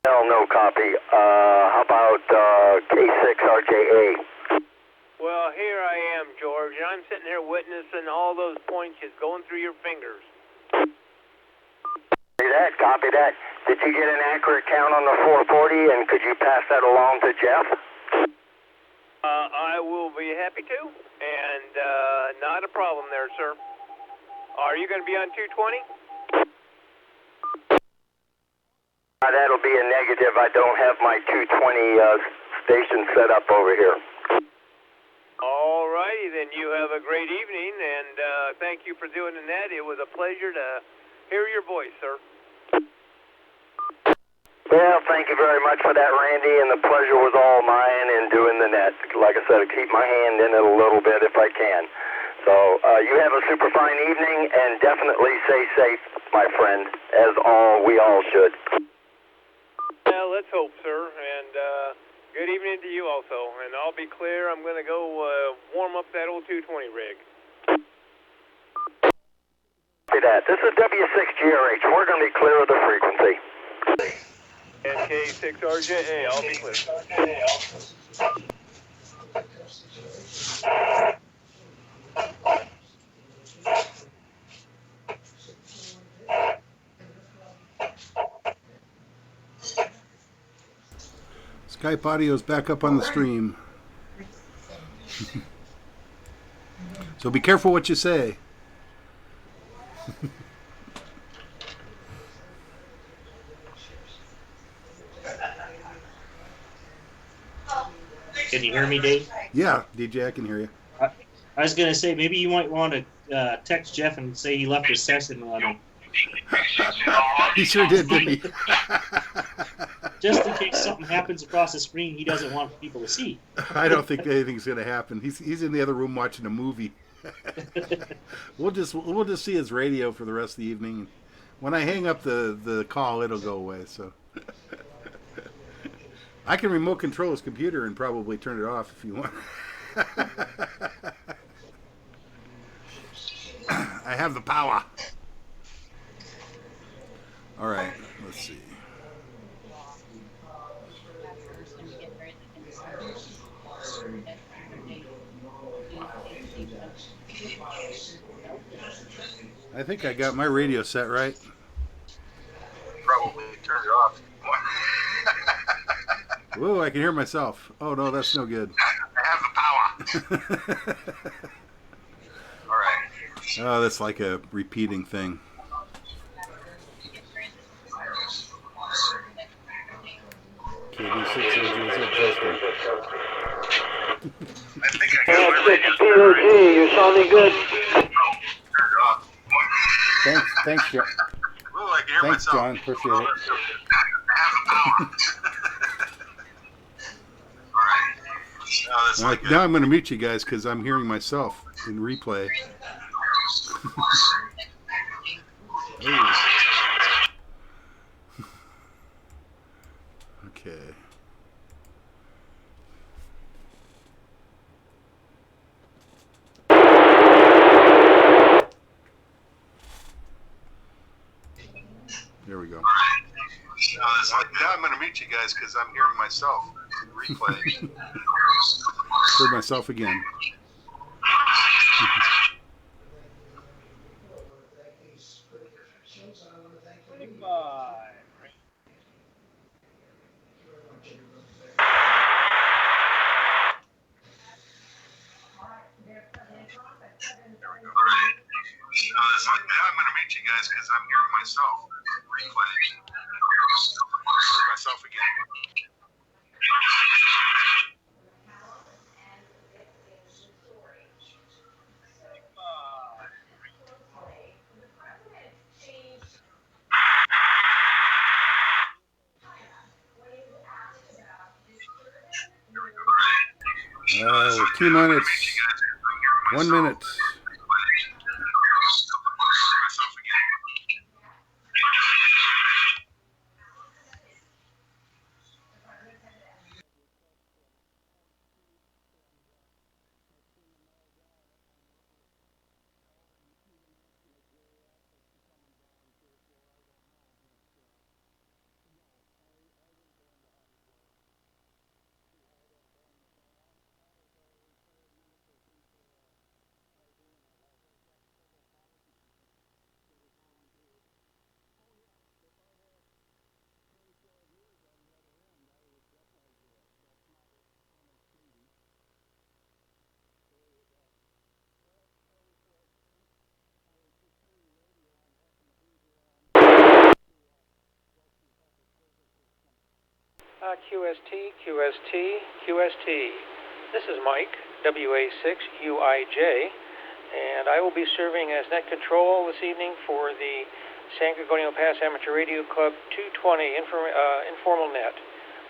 No copy. How about K6RJA? Well, here I am, George, and I'm sitting here witnessing all those points just going through your fingers. Copy that. Did you get an accurate count on the 440, and could you pass that along to Jeff? I will be happy to, and not a problem there, sir. Are you going to be on 220? That'll be a negative. I don't have my 220 station set up over here. All righty, then you have a great evening, and thank you for doing the net. It was a pleasure to hear your voice, sir. Well, thank you very much for that, Randy, and the pleasure was all mine in doing the net. Like I said, I keep my hand in it a little bit if I can. So you have a super fine evening, and definitely stay safe, my friend, as we all should. Well, let's hope, sir, and good evening to you also. And I'll be clear, I'm going to go warm up that old 220 rig. See that. This is W6GRH. We're going to be clear of the frequency. SK6RJA, I'll be clear. Skype audio is back up on the stream. So be careful what you say. Can you hear me, Dave? Yeah, DJ, I can hear you. I was going to say, maybe you might want to text Jeff and say he left his session running. He sure did, didn't he? Just in case something happens across the screen he doesn't want people to see. I don't think anything's going to happen. He's in the other room watching a movie. We'll just see his radio for the rest of the evening. When I hang up the call, it'll go away. So I can remote control his computer and probably turn it off if you want. I have the power. All right, let's see. I think I got my radio set right. Probably turn it off. Whoa, I can hear myself. Oh, no, that's no good. I have the power. All right. Oh, that's like a repeating thing. KD6 is adjusting. I think I got Yeah, my radio POG, you're sounding good. Thanks, John. Well, I can hear Thanks, myself. John. Appreciate it. I have the power. All right. No, that's All right, not now good. I'm going to mute you guys because I'm hearing myself in replay. Okay. There we go. No, that's not good. Now I'm going to mute you guys because I'm hearing myself in replay. Heard myself again. No, that's not good. Now I'm going to mute you guys because I'm hearing myself in replay. Heard myself again. We're 2 minutes. 1 minute. QST. This is Mike, WA6UIJ, and I will be serving as net control this evening for the San Gorgonio Pass Amateur Radio Club 220 informal net.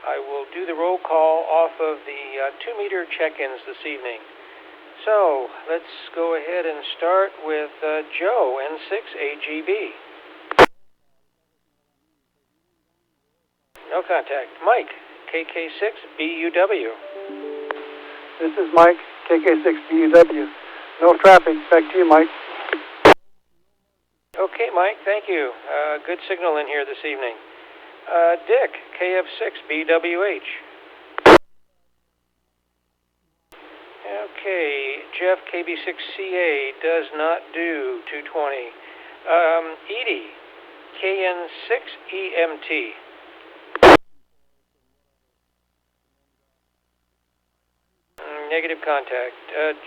I will do the roll call off of the 2-meter check-ins this evening. So, let's go ahead and start with Joe, N6AGB. No contact. Mike, KK6BUW. This is Mike, KK6BUW. No traffic. Back to you, Mike. Okay, Mike, thank you. Good signal in here this evening. Dick, KF6BWH. Okay, Jeff, KB6CA does not do 220. Edie, KN6EMT. Negative contact.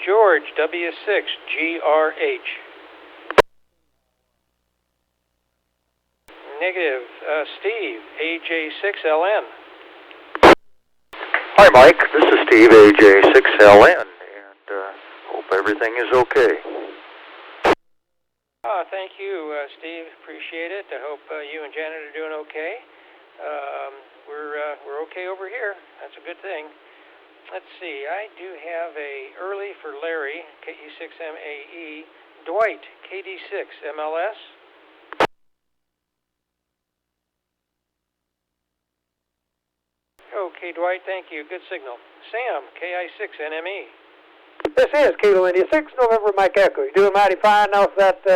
George, W6GRH. Negative. Steve, AJ6LN. Hi, Mike. This is Steve, AJ6LN, and hope everything is okay. Thank you, Steve. Appreciate it. I hope you and Janet are doing okay. We're okay over here. That's a good thing. Let's see. I do have a early for Larry, KE6MAE. Dwight, KD6MLS. Okay, Dwight, thank you. Good signal. Sam, KI6NME. This is Kilo India 6 November Mike Echo. You're doing mighty fine off that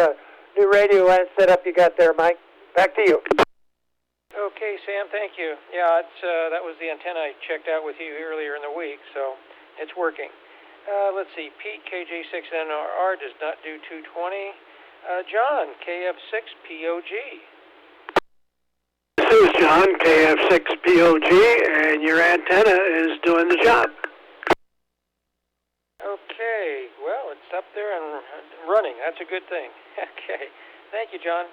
new radio setup you got there, Mike. Back to you. Okay, Sam, thank you. Yeah, that was the antenna I checked out with you earlier in the week, so it's working. Let's see. Pete, KJ6NRR, does not do 220. John, KF6POG. This is John, KF6POG, and your antenna is doing the job. Okay, well, it's up there and running. That's a good thing. Okay, thank you, John.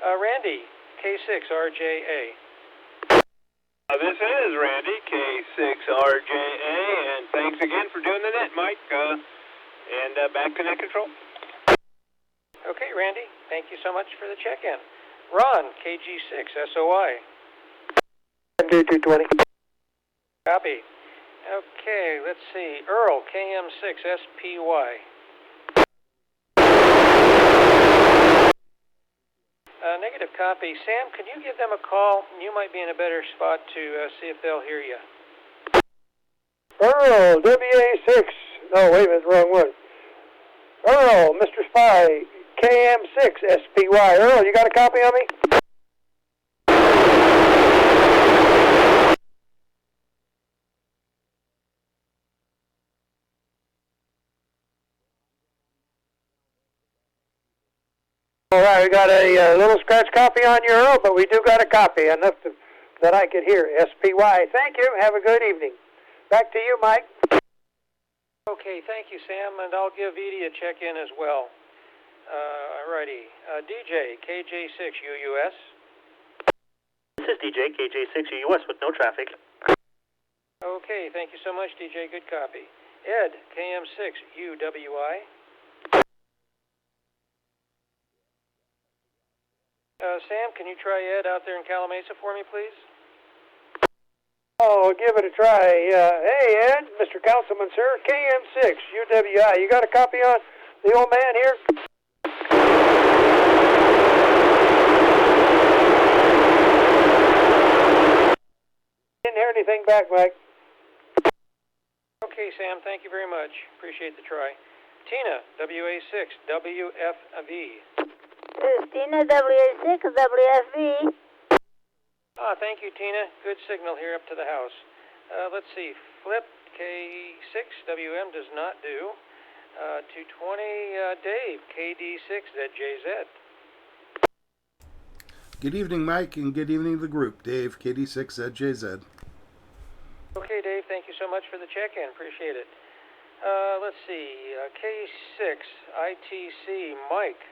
Randy, K6RJA. This is Randy, K6RJA, and thanks again for doing the net, Mike. And back to net control. Okay, Randy, thank you so much for the check-in. Ron, KG6SOI. MD220. Copy. Okay, let's see. Earl, KM6SPY. Negative copy. Sam, can you give them a call? You might be in a better spot to see if they'll hear you. Earl, WA6. No, wait a minute, wrong one. Earl, Mr. Spy, KM6SPY. Earl, you got a copy of me? All right, we got a little scratch copy on your Earl, but we do got a copy, enough that I could hear. SPY. Thank you. Have a good evening. Back to you, Mike. Okay, thank you, Sam, and I'll give Edie a check-in as well. Alrighty. DJ, KJ6UUS. This is DJ, KJ6UUS with no traffic. Okay, thank you so much, DJ. Good copy. Ed, KM6UWI. Sam, can you try Ed out there in Calamasa for me, please? Oh, give it a try. Hey, Ed, Mr. Councilman, sir, KM6, UWI. You got a copy on the old man here? Didn't hear anything back, Mike. Okay, Sam, thank you very much. Appreciate the try. Tina, WA6, WFV. This is Tina, WA6, WFV. Thank you, Tina. Good signal here up to the house. Let's see. Flip K6WM does not do. 220 Dave, KD6ZJZ. Good evening, Mike, and good evening to the group. Dave, KD6ZJZ. Okay, Dave, thank you so much for the check-in. Appreciate it. Let's see. K6 ITC Mike.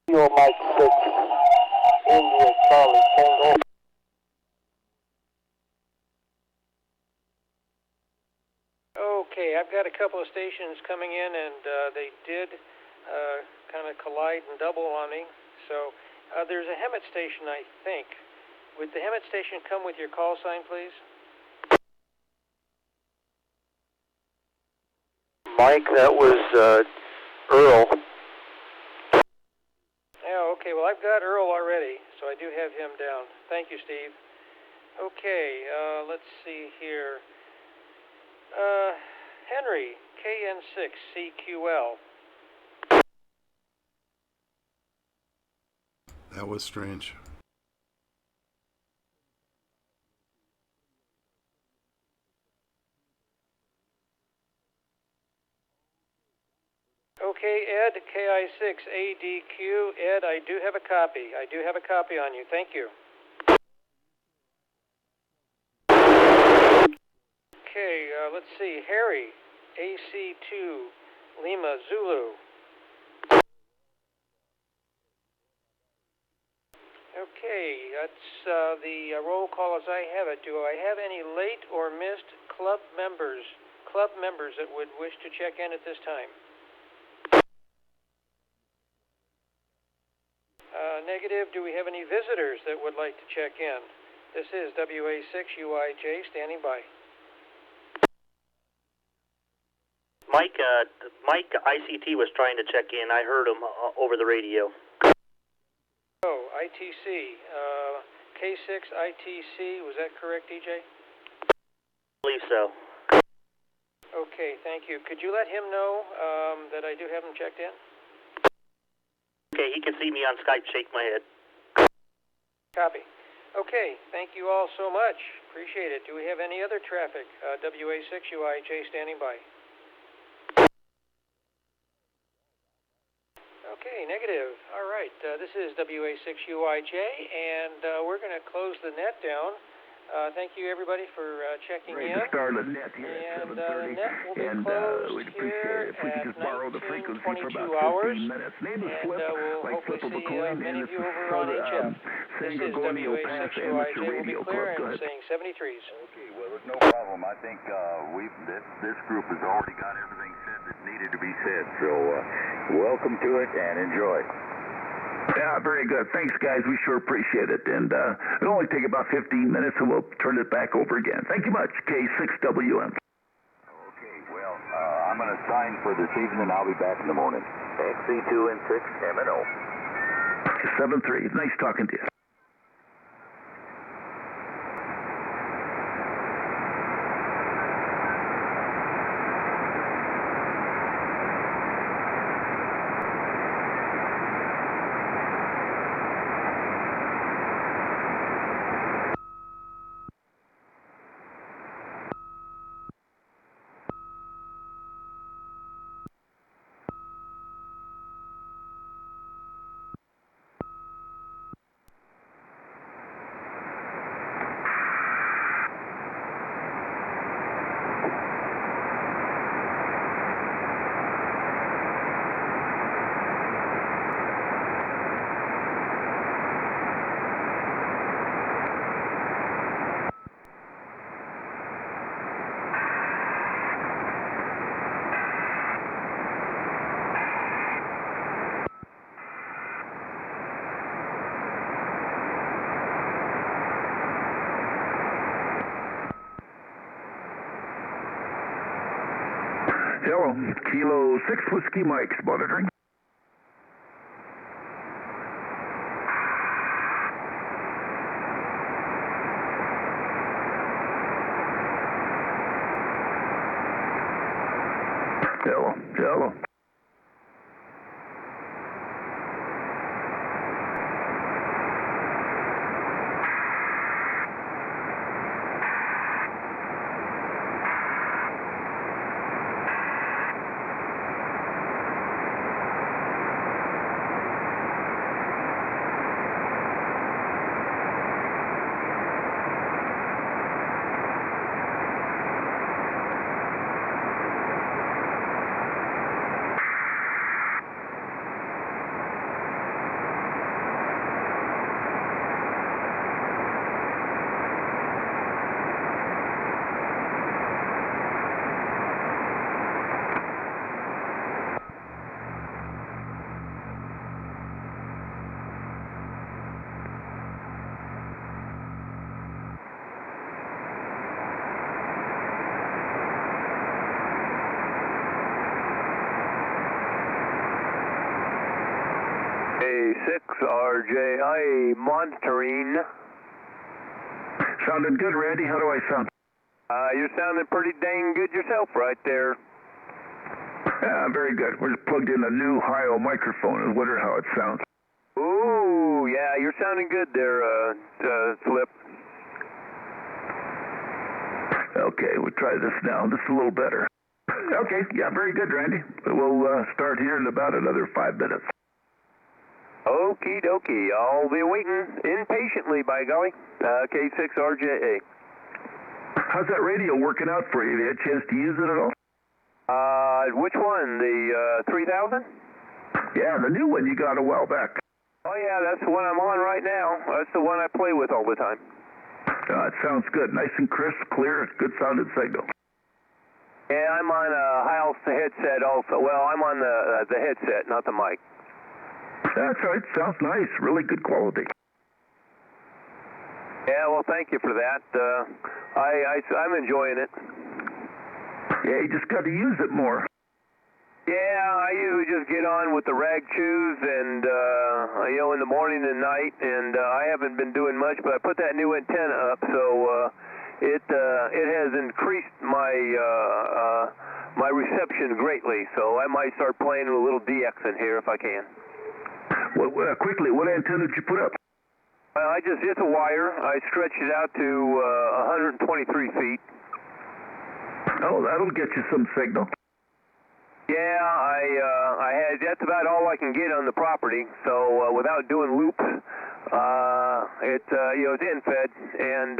Your Mike 6, India, Charlie, Tango. Okay, I've got a couple of stations coming in, and they did kind of collide and double on me. So there's a Hemet station, I think. Would the Hemet station come with your call sign, please? Mike, that was Earl. Yeah, okay, well, I've got Earl already, so I do have him down. Thank you, Steve. Okay, let's see here. Henry, KN6CQL. That was strange. Okay, Ed, KI6ADQ. Ed, I do have a copy. I do have a copy on you. Thank you. Okay, let's see. Harry, AC2, Lima, Zulu. Okay, that's the roll call as I have it. Do I have any late or missed club members that would wish to check in at this time? Negative. Do we have any visitors that would like to check in? This is WA6UIJ standing by. Mike ICT was trying to check in. I heard him over the radio. Oh, ITC. K6 ITC. Was that correct, DJ? I believe so. Okay, thank you. Could you let him know that I do have him checked in? Okay, he can see me on Skype. Shake my head. Copy. Okay, thank you all so much. Appreciate it. Do we have any other traffic? WA6UIJ standing by. Okay, negative. All right, this is WA6UIJ, and we're going to close the net down. Thank you, everybody, for checking Ready in. to start the net here at And 7:30. the net will be And closed we'd here appreciate it if we could at just borrow the frequency for 19:22 about hours. 15 minutes. Name a And flip, we'll like hopefully flip of a see coin, many and of it's you over for on the HF. San This is Gorgonio Pass WA6OIJ Amateur will be Radio clear Club. Go and ahead. saying 73s. Okay, well, there's no problem. I think this group has already got everything said that needed to be said. So welcome to it and enjoy. Yeah, very good. Thanks, guys. We sure appreciate it. And it'll only take about 15 minutes, and we'll turn it back over again. Thank you much, K6WM. Okay, well, I'm going to sign for this evening. I'll be back in the morning. XC2 and 6 MNO. 7-3. Nice talking to you. Hello, Kilo 6 Whiskey Mike's monitoring. Hello. A6RJI monitoring. Sounding good, Randy. How do I sound? You're sounding pretty dang good yourself right there. Yeah, very good. We're just plugged in a new Hi-O microphone and wonder how it sounds. Ooh, yeah, you're sounding good there, Flip. Okay, we'll try this now. This is a little better. Okay, yeah, very good, Randy. We'll start here in about another 5 minutes. Okie dokie. I'll be waiting impatiently, by golly. K6RJA. How's that radio working out for you? Have you had a chance to use it at all? Which one? The 3000? Yeah, the new one you got a while back. Oh, yeah, that's the one I'm on right now. That's the one I play with all the time. It sounds good. Nice and crisp, clear, good sounding signal. Yeah, I'm on a house headset also. Well, I'm on the headset, not the mic. That's right. Sounds nice. Really good quality. Yeah, well, thank you for that. I'm enjoying it. Yeah, you just got to use it more. Yeah, I usually just get on with the rag chews and, in the morning and night, and I haven't been doing much, but I put that new antenna up, so it has increased my my reception greatly, so I might start playing a little DX in here if I can. Well, quickly, what antenna did you put up? It's a wire. I stretched it out to 123 feet. Oh, that'll get you some signal. Yeah, I had. That's about all I can get on the property. So without doing loops, It's end-fed, and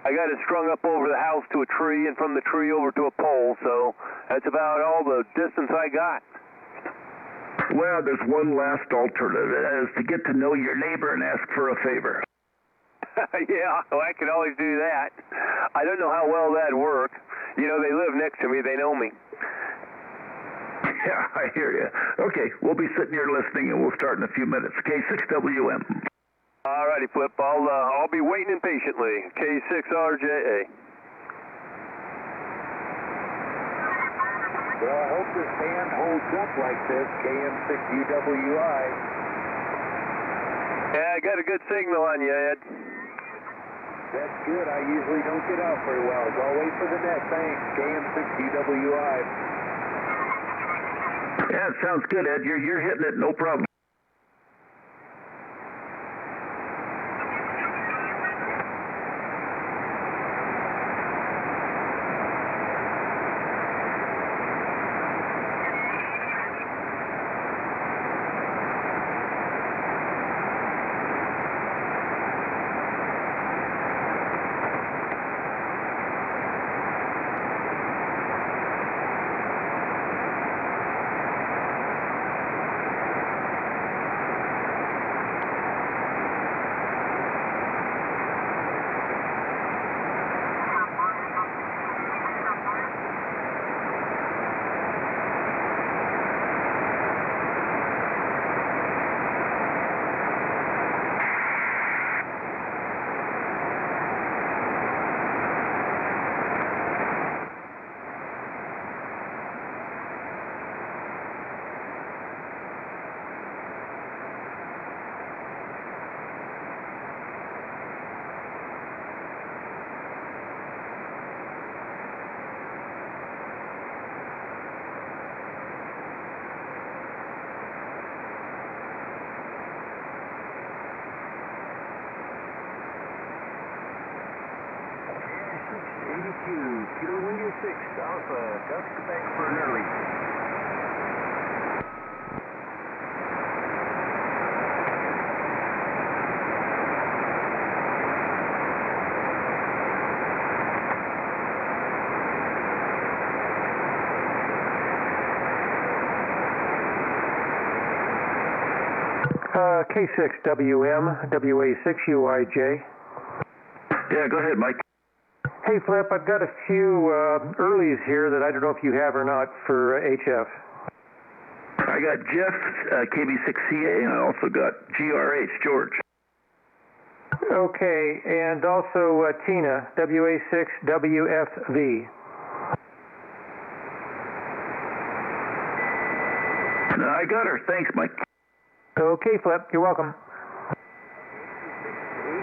I got it strung up over the house to a tree, and from the tree over to a pole, so that's about all the distance I got. Well, there's one last alternative, that is to get to know your neighbor and ask for a favor. Yeah, well, I could always do that. I don't know how well that'd work. They live next to me. They know me. Yeah, I hear you. Okay, we'll be sitting here listening, and we'll start in a few minutes. K6WM. All righty, Flip. I'll be waiting impatiently. K6RJA. Well, I hope this band holds up like this, KM6UWI. Yeah, I got a good signal on you, Ed. That's good. I usually don't get out very well. I'll wait for the net. Thanks, KM6UWI. Yeah, it sounds good, Ed. You're hitting it, no problem. Kilo India 6, Alpha, ducks back for an early. K6WM, WA6UIJ. Yeah, go ahead, Mike. Hey, Flip, I've got a few earlies here that I don't know if you have or not for HF. I got Jeff, KB6CA, and I also got GRH, George. Okay, and also Tina, WA6WFV. I got her. Thanks, Mike. Okay, Flip, you're welcome. 82,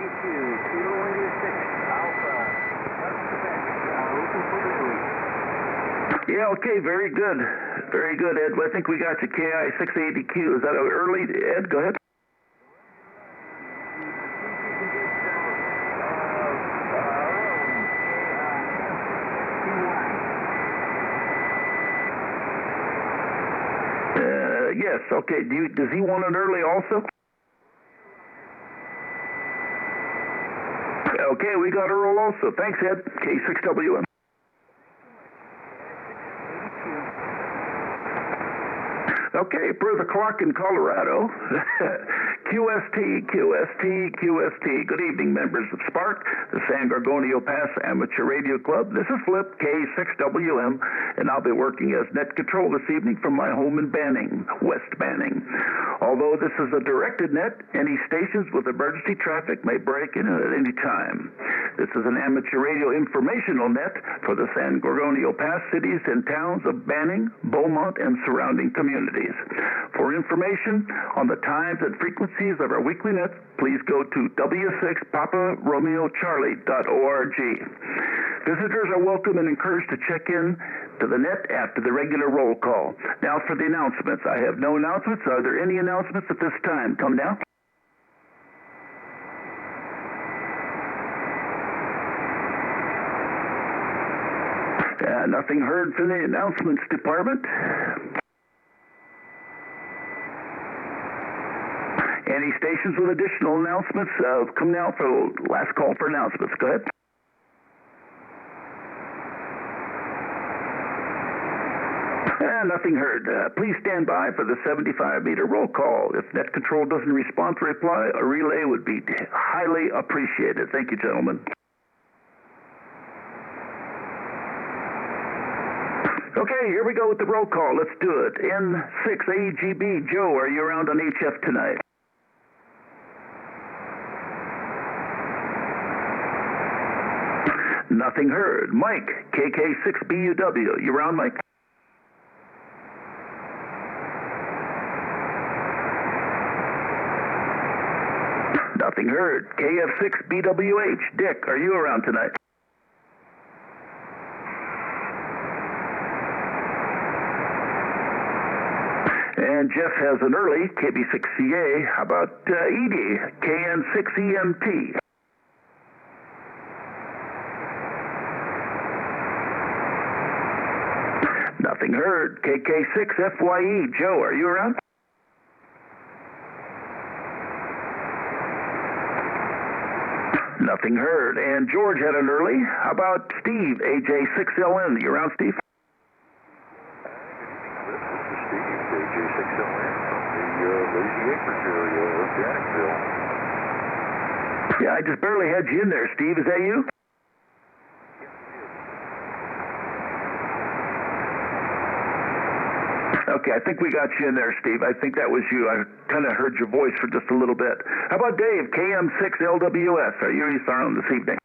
Kilo India 6, Alpha, ducks back, open for early. Yeah, okay, very good. Very good, Ed. I think we got you KI680Q. Is that early, Ed? Go ahead. Yes, okay. Does he want it early also? Okay, we got Earl also. Thanks, Ed. K6WM. Okay, per the clock in Colorado. QST. Good evening, members of SPARC, the San Gorgonio Pass Amateur Radio Club. This is Flip, K6WM, and I'll be working as net control this evening from my home in Banning, West Banning. Although this is a directed net, any stations with emergency traffic may break in at any time. This is an amateur radio informational net for the San Gorgonio Pass cities and towns of Banning, Beaumont, and surrounding communities. For information on the times and frequencies of our weekly nets, please go to w6paparomeocharlie.org. Visitors are welcome and encouraged to check in to the net after the regular roll call. Now for the announcements. I have no announcements. Are there any announcements at this time? Come down. Nothing heard from the announcements department. Any stations with additional announcements? Come now for last call for announcements. Go ahead. Nothing heard. Please stand by for the 75-meter roll call. If net control doesn't respond to reply, a relay would be highly appreciated. Thank you, gentlemen. Okay, here we go with the roll call. Let's do it. N6AGB, Joe, are you around on HF tonight? Nothing heard. Mike, KK6BUW, you around, Mike? Nothing heard. KF6BWH, Dick, are you around tonight? And Jeff has an early, KB6CA. How about Edie, KN6EMT? Nothing heard. KK6FYE. Joe, are you around? Nothing heard. And George had an early. How about Steve, AJ6LN? You around, Steve? Yeah, I just barely had you in there, Steve. Is that you? Okay, I think we got you in there, Steve. I think that was you. I kind of heard your voice for just a little bit. How about Dave, KM6LWS? Are you around this evening?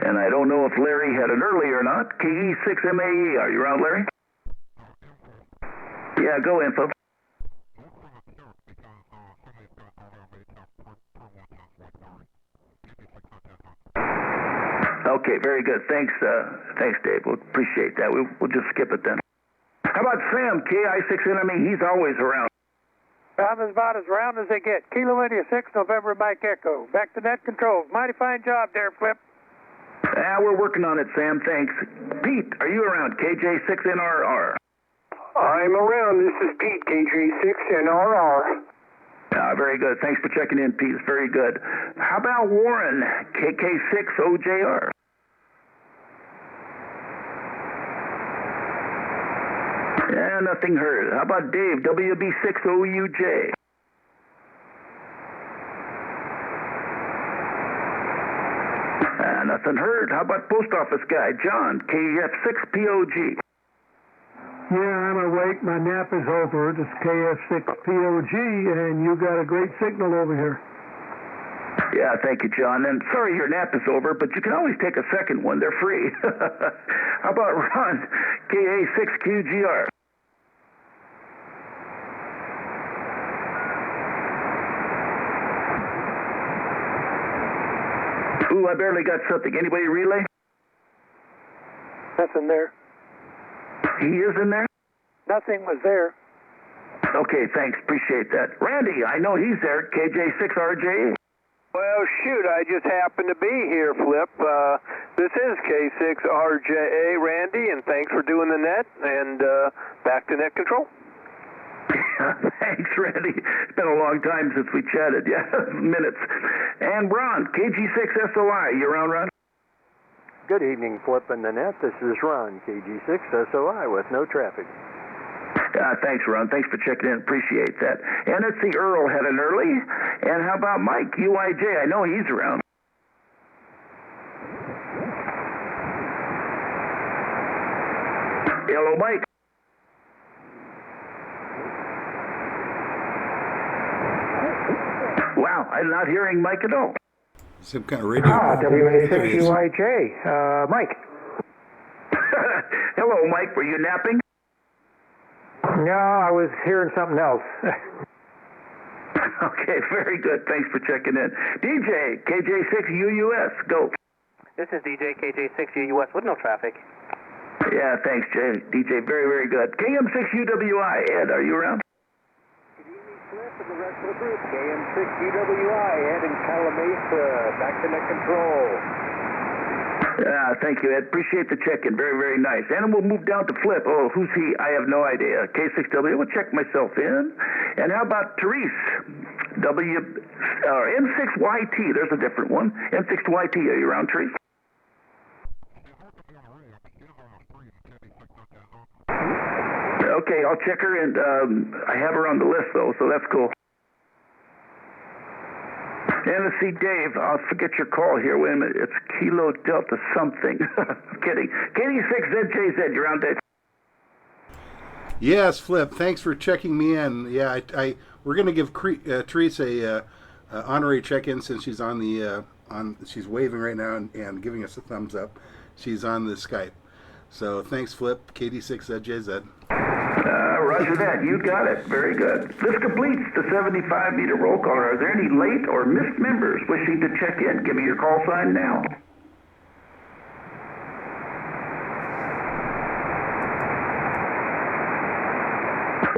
And I don't know if Larry had an early or not. KE6MAE, are you around, Larry? Yeah, go info. Okay, very good. Thanks, Dave. We'll appreciate that. We'll just skip it then. How about Sam, KI6NME? He's always around. I'm about as round as they get. Kilo India 6, November Mike Echo. Back to net controls. Mighty fine job there, Flip. We're working on it, Sam. Thanks. Pete, are you around? KJ6NRR. I'm around. This is Pete, KJ6NRR. Very good. Thanks for checking in, Pete. It's very good. How about Warren, KK6OJR? Yeah, nothing heard. How about Dave, WB6OUJ? Nothing heard. How about post office guy, John, KF6POG? Yeah, I'm awake. My nap is over. This is KF6POG, and you got a great signal over here. Yeah, thank you, John. And sorry your nap is over, but you can always take a second one. They're free. How about Ron, KA6QGR? Ooh, I barely got something. Anybody relay? Nothing there. He is in there? Nothing was there. Okay, thanks. Appreciate that. Randy, I know he's there. KJ6RJA. Well, shoot, I just happened to be here, Flip. This is K6RJA, Randy, and thanks for doing the net, and back to net control. Thanks, Randy. It's been a long time since we chatted. Yeah, minutes. And Ron, KG6SOI. You around, Ron? Good evening, Flip and the net. This is Ron, KG6SOI with no traffic. Thanks, Ron. Thanks for checking in. Appreciate that. And let's see, Earl had an early. And how about Mike, UIJ? I know he's around. Hello, Mike. Wow, I'm not hearing Mike at all. Some kind of radio. WA6UIJ. Mike. Hello, Mike. Were you napping? No, I was hearing something else. Okay, very good. Thanks for checking in. DJ, KJ6UUS, go. This is DJ KJ6UUS with no traffic. Yeah, thanks, Jay. DJ, very, very good. KM6UWI, Ed, are you around? And the rest of the group, KM6UWI, Ed in Calamasa, back to net control. Thank you, Ed. Appreciate the check-in. Very, very nice. And we'll move down to Flip. Oh, who's he? I have no idea. K6W. We'll check myself in. And how about Therese? N6YT. There's a different one. N6YT. Are you around, Therese? Okay, I'll check her, and I have her on the list, though, so that's cool. And let's see, Dave, I'll forget your call here. Wait a minute. It's Kilo Delta something. Kidding. KD6ZJZ, you're on, Dave. Yes, Flip. Thanks for checking me in. Yeah, we're going to give Therese a honorary check-in since she's on the she's waving right now and giving us a thumbs up. She's on the Skype. So thanks, Flip. KD6ZJZ. Roger that. You got it. Very good. This completes the 75-meter roll call. Are there any late or missed members wishing to check in? Give me your call sign now.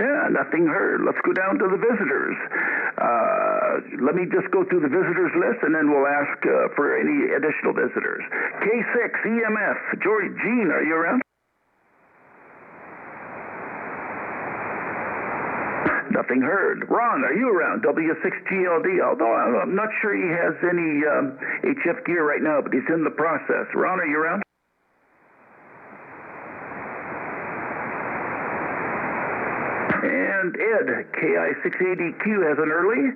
Yeah, nothing heard. Let's go down to the visitors. Let me just go through the visitors list, and then we'll ask for any additional visitors. K6, EMF. George, Gene, are you around? Nothing heard. Ron, are you around? W6GLD. Although I'm not sure he has any HF gear right now, but he's in the process. Ron, are you around? And Ed, KI680Q has an early.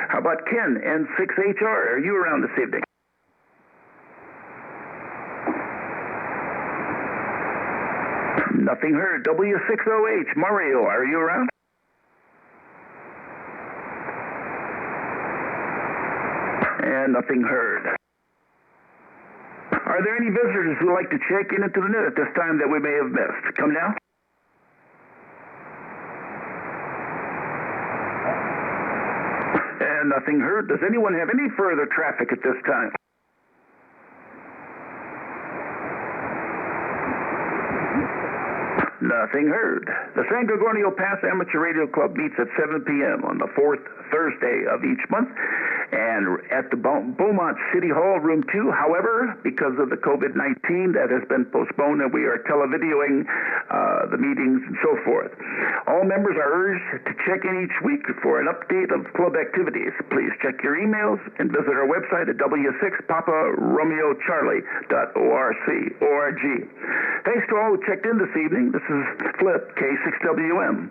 How about Ken, N6HR? Are you around this evening? Nothing heard. W60H, Mario, are you around? And nothing heard. Are there any visitors who would like to check in into the net at this time that we may have missed? Come now. And nothing heard. Does anyone have any further traffic at this time? Nothing heard. The San Gorgonio Pass Amateur Radio Club meets at 7 p.m. on the fourth Thursday of each month, and at the Beaumont City Hall, Room 2. However, because of the COVID-19, that has been postponed, and we are televideoing the meetings and so forth. All members are urged to check in each week for an update of club activities. Please check your emails and visit our website at w6paparomeocharlie.org. Thanks to all who checked in this evening. This is Flip, K6WM.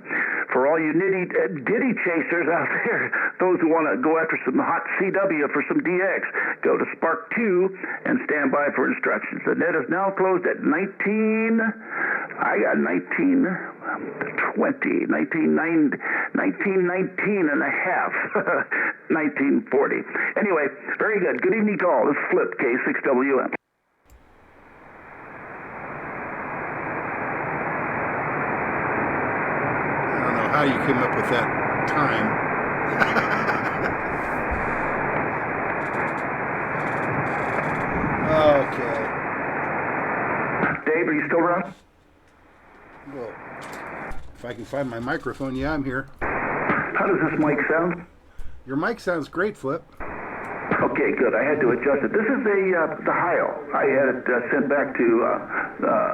For all you ditty chasers out there, those who want to go after some hot CW for some DX, go to SPARC 2 and stand by for instructions. The net is now closed at 1920, 1919 and a half, 1940. Anyway, very good. Good evening to all. This is Flip, K6WM. How you came up with that time. Okay. Dave, are you still around? Well, if I can find my microphone, yeah, I'm here. How does this mic sound? Your mic sounds great, Flip. Okay, good. I had to adjust it. This is the Heil. I had it sent back to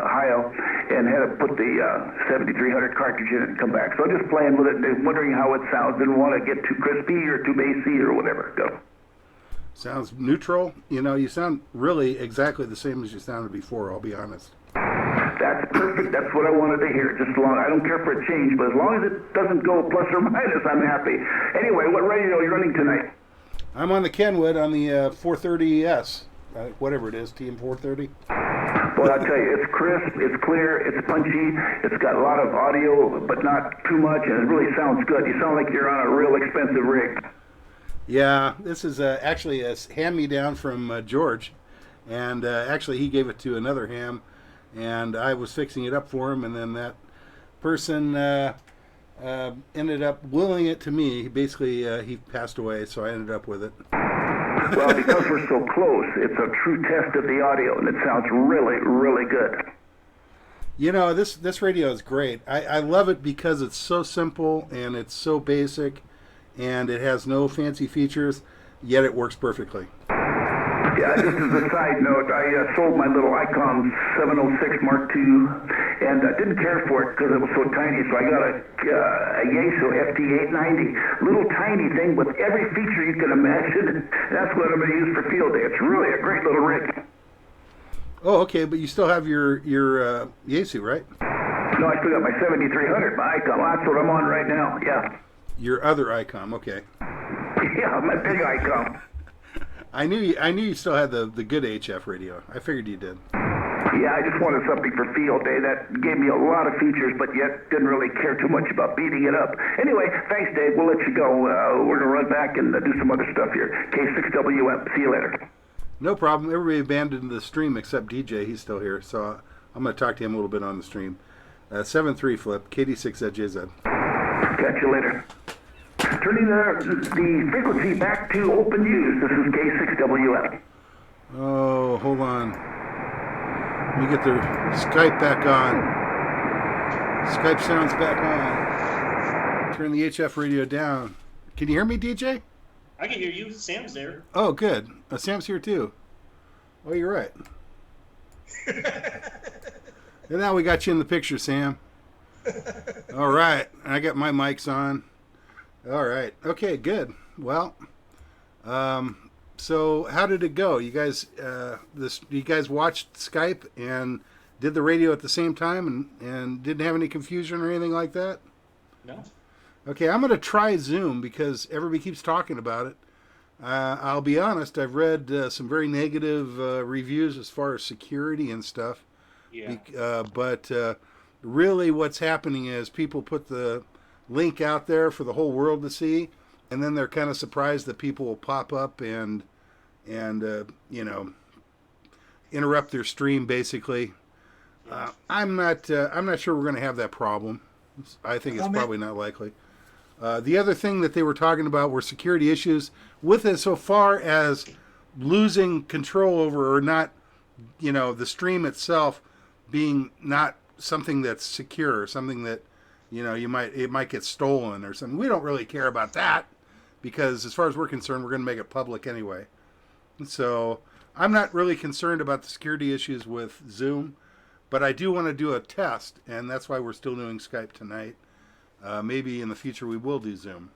Heil and had to put the 7300 cartridge in it and come back. So I'm just playing with it and wondering how it sounds. Didn't want to get too crispy or too bassy or whatever. Go. Sounds neutral. You know, you sound really exactly the same as you sounded before, I'll be honest. That's perfect. That's what I wanted to hear. Just long. I don't care for a change, but as long as it doesn't go plus or minus, I'm happy. Anyway, what radio are you running tonight? I'm on the Kenwood on the 430S, whatever it is, TM430. Well, I tell you, it's crisp, it's clear, it's punchy, it's got a lot of audio, but not too much, and it really sounds good. You sound like you're on a real expensive rig. Yeah, this is actually a hand-me-down from George, and actually he gave it to another ham, and I was fixing it up for him, and then that person ended up willing it to me. Basically, he passed away, so I ended up with it. Well, because we're so close, it's a true test of the audio, and it sounds really, really good. You know, this radio is great. I love it because it's so simple, and it's so basic, and it has no fancy features, yet it works perfectly. Yeah, just as a side note, I sold my little Icom 706 Mark II and didn't care for it because it was so tiny, so I got a Yaesu FT890, little tiny thing with every feature you can imagine. That's what I'm going to use for field day. It's really a great little rig. Oh, okay, but you still have your Yaesu, right? No, I still got my 7300, my Icom. That's what I'm on right now, yeah. Your other Icom, okay. Yeah, my big Icom. I knew you still had the good HF radio. I figured you did. Yeah, I just wanted something for field day that gave me a lot of features, but yet didn't really care too much about beating it up. Anyway, thanks, Dave. We'll let you go. We're going to run back and do some other stuff here. K6WM. See you later. No problem. Everybody abandoned the stream except DJ. He's still here, so I'm going to talk to him a little bit on the stream. 7-3 flip, KD6ZJZ. Catch you later. Turning the frequency back to open use. This is K6WM. Oh, hold on. Let me get the Skype back on. Skype sounds back on. Turn the HF radio down. Can you hear me, DJ? I can hear you. Sam's there. Oh, good. Sam's here too. Oh, you're right. And now we got you in the picture, Sam. All right. I got my mics on. All right. Okay, good. Well, so how did it go? You guys you guys watched Skype and did the radio at the same time and didn't have any confusion or anything like that? No. Okay, I'm going to try Zoom because everybody keeps talking about it. I'll be honest, I've read some very negative reviews as far as security and stuff. Yeah. But really what's happening is people put the link out there for the whole world to see, and then they're kind of surprised that people will pop up and you know, interrupt their stream basically. I'm not sure we're going to have that problem. I think it's probably not likely. The other thing that they were talking about were security issues with it so far as losing control over, or not, you know, the stream itself being not something that's secure, something that, you know, it might get stolen or something. We don't really care about that because as far as we're concerned, we're going to make it public anyway. So I'm not really concerned about the security issues with Zoom, but I do want to do a test, and that's why we're still doing Skype tonight. Maybe in the future we will do Zoom.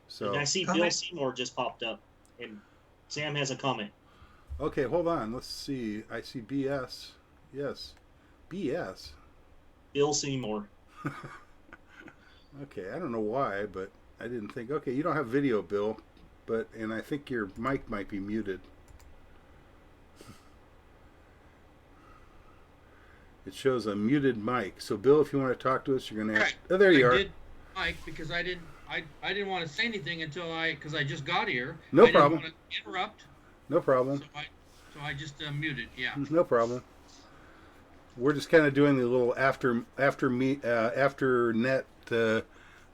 So and I see Bill Seymour just popped up, and Sam has a comment. Okay, hold on. Let's see. I see BS. Yes, BS. Bill Seymour. Okay, I don't know why, but I didn't think. Okay, you don't have video, Bill, and I think your mic might be muted. It shows a muted mic. So, Bill, if you want to talk to us, you're going to have. Oh, there you are. I did mic because I didn't want to say anything until because I just got here. No I problem. Didn't want to interrupt. No problem. So I just muted. Yeah. No problem. We're just kind of doing the little after net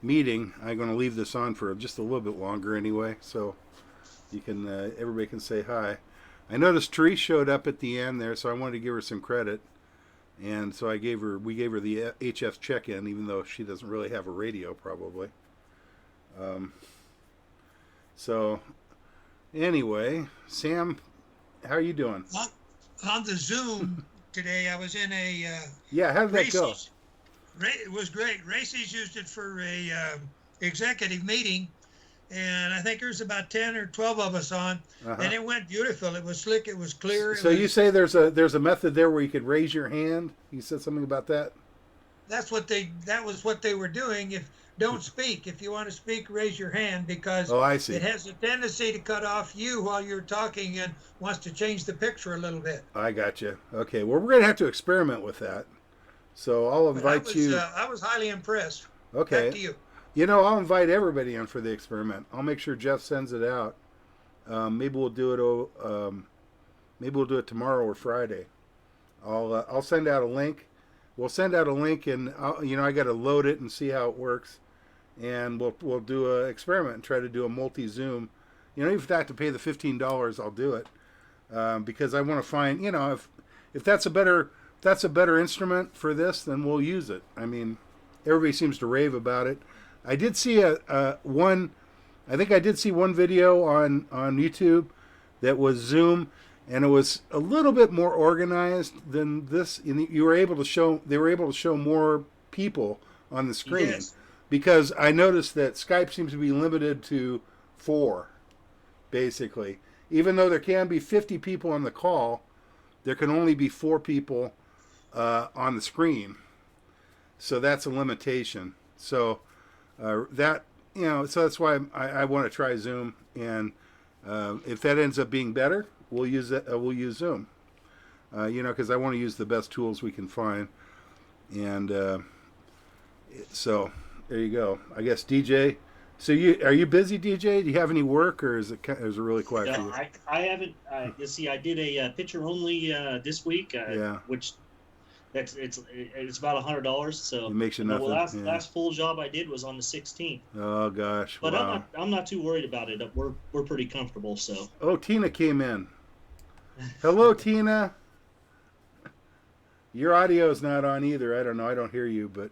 meeting. I'm going to leave this on for just a little bit longer anyway, so you can everybody can say hi. I noticed Therese showed up at the end there, so I wanted to give her some credit. And so we gave her the HF check-in, even though she doesn't really have a radio, probably. So, anyway, Sam, how are you doing? On the Zoom today, I was in a... yeah, how did that go? It was great. Racy's used it for a executive meeting, and I think there's about 10 or 12 of us on, and it went beautiful. It was slick. It was clear. So you say there's a method there where you could raise your hand? You said something about that? That was what they were doing. Don't speak. If you want to speak, raise your hand, because I see. It has a tendency to cut off you while you're talking and wants to change the picture a little bit. I got you. Okay, well, we're going to have to experiment with that. So I'll invite you. I was highly impressed. Okay. Back to you. You know, I'll invite everybody in for the experiment. I'll make sure Jeff sends it out. Maybe we'll do it. Maybe we'll do it tomorrow or Friday. I'll send out a link. We'll send out a link, and I got to load it and see how it works, and we'll do an experiment and try to do a multi-Zoom. You know, even if I have to pay the $15, I'll do it, because I want to find. You know, if that's a better instrument for this, then we'll use it. I mean, everybody seems to rave about it. I did see I think I did see one video on YouTube that was Zoom, and it was a little bit more organized than this. You were able to show, they were able to show more people on the screen. Yes. Because I noticed that Skype seems to be limited to 4, basically. Even though there can be 50 people on the call, there can only be 4 people on the screen. So that's a limitation. So that, you know, so that's why I want to try Zoom. And if that ends up being better, we'll use it. We'll use Zoom. You know, because I want to use the best tools we can find. And so there you go. I guess DJ. So are you busy, DJ? Do you have any work, or is it really quiet for you? I haven't. You see, I did a picture only this week. Which it's about $100. So it makes you nothing. The last full job I did was on the 16th. Oh gosh! But wow. I'm not too worried about it. We're pretty comfortable. So. Oh, Tina came in. Hello, Tina. Your audio is not on either. I don't know. I don't hear you, but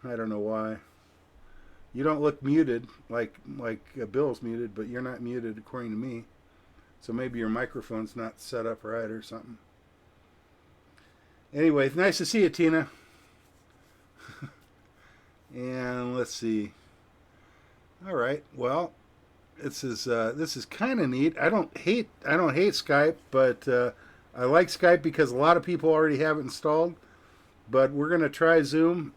I don't know why. You don't look muted like Bill's muted, but you're not muted according to me. So maybe your microphone's not set up right or something. Anyway, it's nice to see you, Tina. And let's see. All right. Well, this is kind of neat. I don't hate Skype, but I like Skype because a lot of people already have it installed. But we're gonna try Zoom.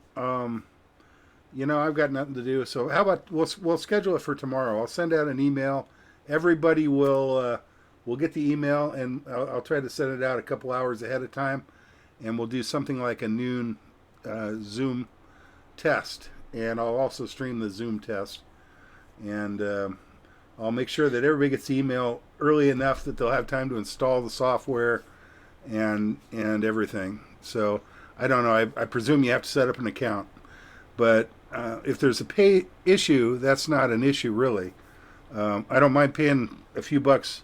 You know, I've got nothing to do, so how about we'll schedule it for tomorrow. I'll send out an email. Everybody will get the email, and I'll try to send it out a couple hours ahead of time, and we'll do something like a noon Zoom test, and I'll also stream the Zoom test, and I'll make sure that everybody gets the email early enough that they'll have time to install the software and everything. So I don't know. I presume you have to set up an account, but if there's a pay issue, that's not an issue really. I don't mind paying a few bucks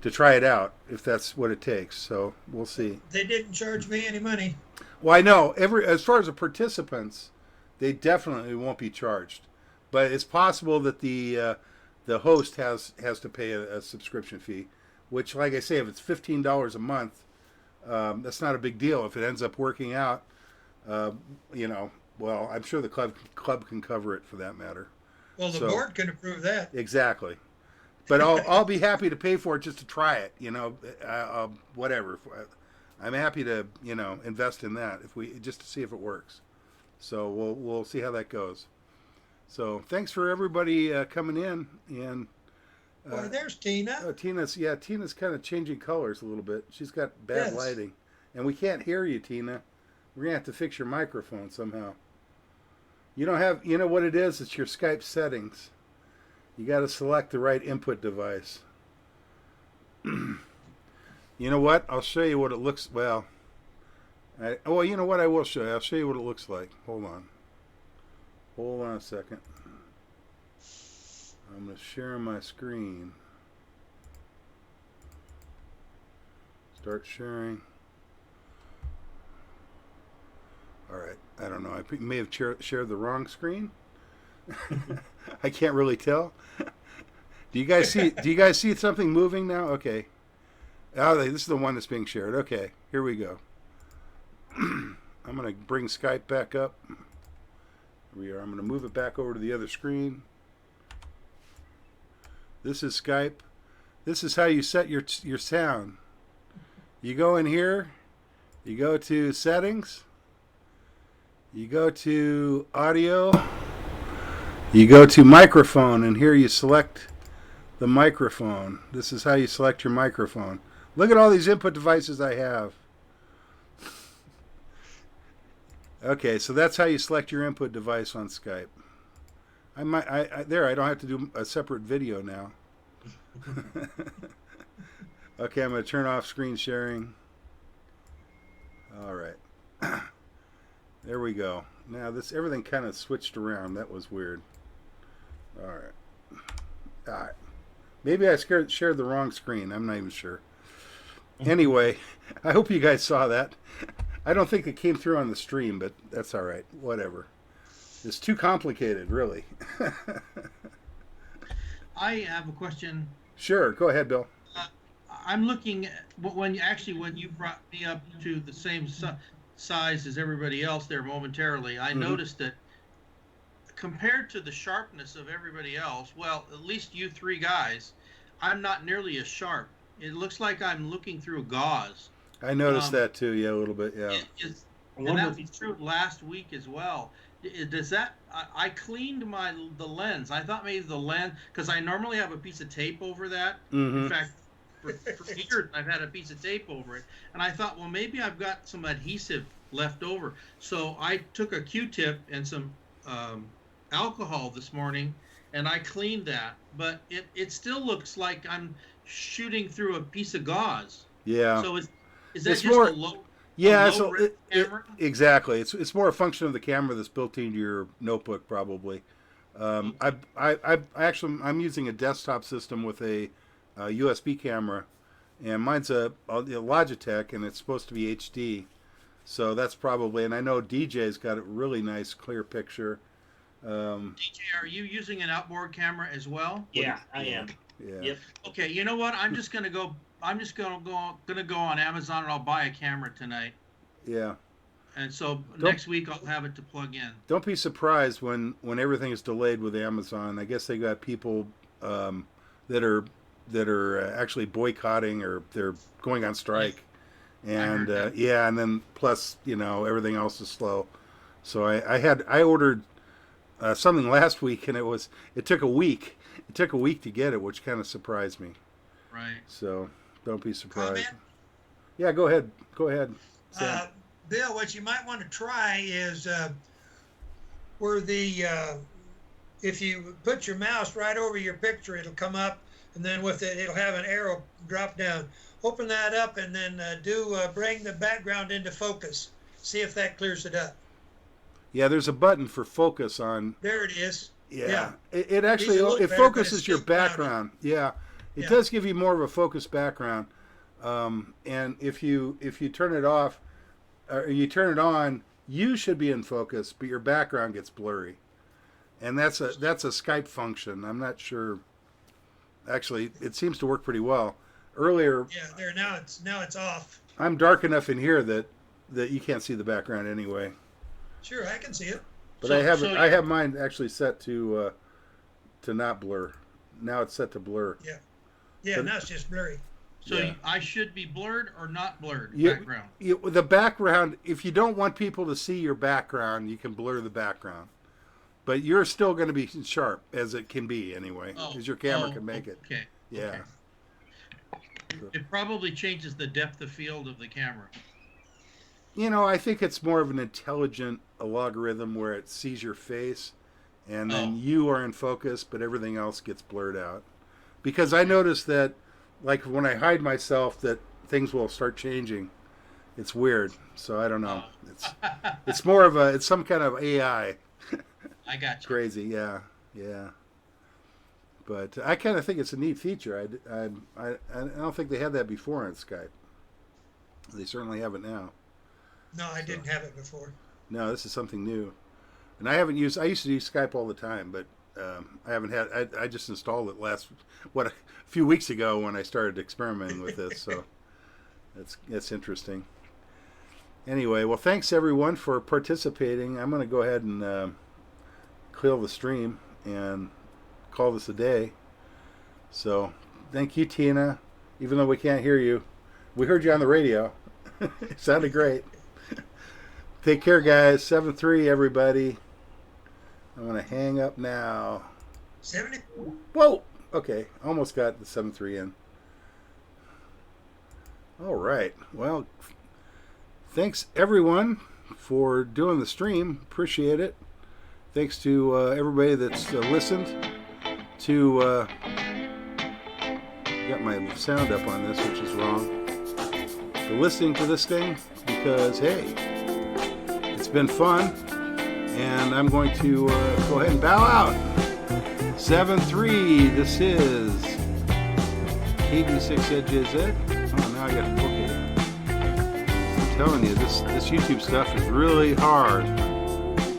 to try it out if that's what it takes. So we'll see. They didn't charge me any money. Well, I know as far as the participants, they definitely won't be charged, but it's possible that the host has to pay a subscription fee, which, like I say, if it's $15 a month, that's not a big deal. If it ends up working out, you know. Well, I'm sure the club can cover it for that matter. Well, the board can approve that. Exactly. But I'll be happy to pay for it just to try it, you know, whatever. I'm happy to, you know, invest in that just to see if it works. So we'll see how that goes. So thanks for everybody coming in. And boy, there's Tina. Oh, Tina's kind of changing colors a little bit. She's got bad lighting, and we can't hear you, Tina. We're gonna have to fix your microphone somehow. You know what it is? It's your Skype settings. You got to select the right input device. You know what? I'll show you what it looks. Well, you know what? I will show you. I'll show you what it looks like. Hold on a second. I'm gonna share my screen. Start sharing. All right. I don't know. I may have shared the wrong screen. I can't really tell. Do you guys see something moving now? Okay. Oh, this is the one that's being shared. Okay. Here we go. I'm going to bring Skype back up. Here we are. I'm going to move it back over to the other screen. This is Skype. This is how you set your sound. You go in here. You go to settings. You go to audio, you go to microphone, and here you select the microphone. This is how you select your microphone. Look at all these input devices I have. Okay, so that's how you select your input device on Skype. I don't have to do a separate video now. Okay, I'm going to turn off screen sharing. All right. There we go. Now everything kind of switched around. That was weird. All right. Maybe I shared the wrong screen. I'm not even sure. Anyway, I hope you guys saw that. I don't think it came through on the stream, but that's all right. Whatever. It's too complicated, really. I have a question. Sure. Go ahead, Bill. I'm looking at when you brought me up to the same size as everybody else there momentarily, I noticed that compared to the sharpness of everybody else, well, at least you three guys, I'm not nearly as sharp. It looks like I'm looking through gauze. I noticed that too. Yeah, a little bit. Yeah. And that was true last week as well. Does that? I cleaned the lens. I thought maybe the lens, because I normally have a piece of tape over that. In fact, for years I've had a piece of tape over it, and I thought, well, maybe I've got some adhesive left over. So I took a Q-tip and some alcohol this morning, and I cleaned that. But it still looks like I'm shooting through a piece of gauze. Yeah. So is that just more, a low? Yeah, camera? Exactly. It's more a function of the camera that's built into your notebook, probably. I'm using a desktop system with a USB camera, and mine's a Logitech, and it's supposed to be HD. So that's probably, and I know DJ's got a really nice clear picture. DJ, are you using an outboard camera as well? Yeah, I am. Yeah. Yep. Okay, you know what? I'm just gonna go on Amazon and I'll buy a camera tonight. Yeah. And so next week I'll have it to plug in. Don't be surprised when everything is delayed with Amazon. I guess they got people that are actually boycotting, or they're going on strike. And and then plus everything else is slow. So I ordered something last week, and it took a week. It took a week to get it, which kind of surprised me. Right. So don't be surprised. Comment? Yeah, go ahead. Go ahead, Sam. Bill, what you might want to try is where if you put your mouse right over your picture, it'll come up, and then with it, it'll have an arrow drop down. Open that up, and then bring the background into focus. See if that clears it up. Yeah, there's a button for focus on. There it is. Yeah. It actually focuses your background. Yeah. It does give you more of a focused background. And if you turn it off, or you turn it on, you should be in focus, but your background gets blurry. And that's a Skype function. I'm not sure. Actually, it seems to work pretty well. Earlier. Yeah, now it's off. I'm dark enough in here that you can't see the background anyway. Sure, I can see it. But I have mine actually set to not blur. Now it's set to blur. Yeah. Yeah, now it's just blurry. So I should be blurred or not blurred background? The background, if you don't want people to see your background, you can blur the background. But you're still going to be sharp, as it can be anyway, as your camera can make it. Okay. Yeah. Okay. It probably changes the depth of field of the camera. I think it's more of an intelligent logarithm where it sees your face, and then you are in focus, but everything else gets blurred out. Because I noticed that, like when I hide myself, that things will start changing. It's weird. So I don't know. It's more of it's some kind of AI. I got you. Crazy, yeah. But I kind of think it's a neat feature. I don't think they had that before on Skype. They certainly have it now. No, I didn't have it before. No, this is something new. And I used to use Skype all the time, but I haven't had. I just installed it a few weeks ago when I started experimenting with this. So that's interesting. Anyway, well, thanks everyone for participating. I'm going to go ahead and kill the stream and call this a day. So thank you, Tina. Even though we can't hear you, we heard you on the radio. It sounded great. Take care, guys. 7-3, everybody. I'm going to hang up now. 70? Whoa! Okay, almost got the 7-3 in. All right. Well, thanks, everyone, for doing the stream. Appreciate it. Thanks to everybody that's listened to... got my sound up on this, which is wrong. For listening to this thing, because, hey... it's been fun, and I'm going to go ahead and bow out. 7-3, this is KD6EdgeZ. Oh, now I got to book it. I'm telling you, this YouTube stuff is really hard.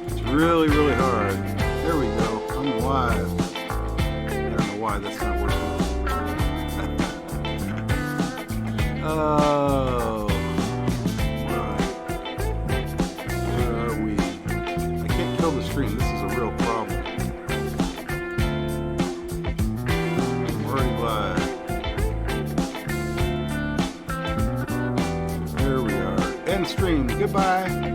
It's really, really hard. There we go. I'm live. I don't know why that's not working. stream. This is a real problem. Already live. There we are. End stream. Goodbye.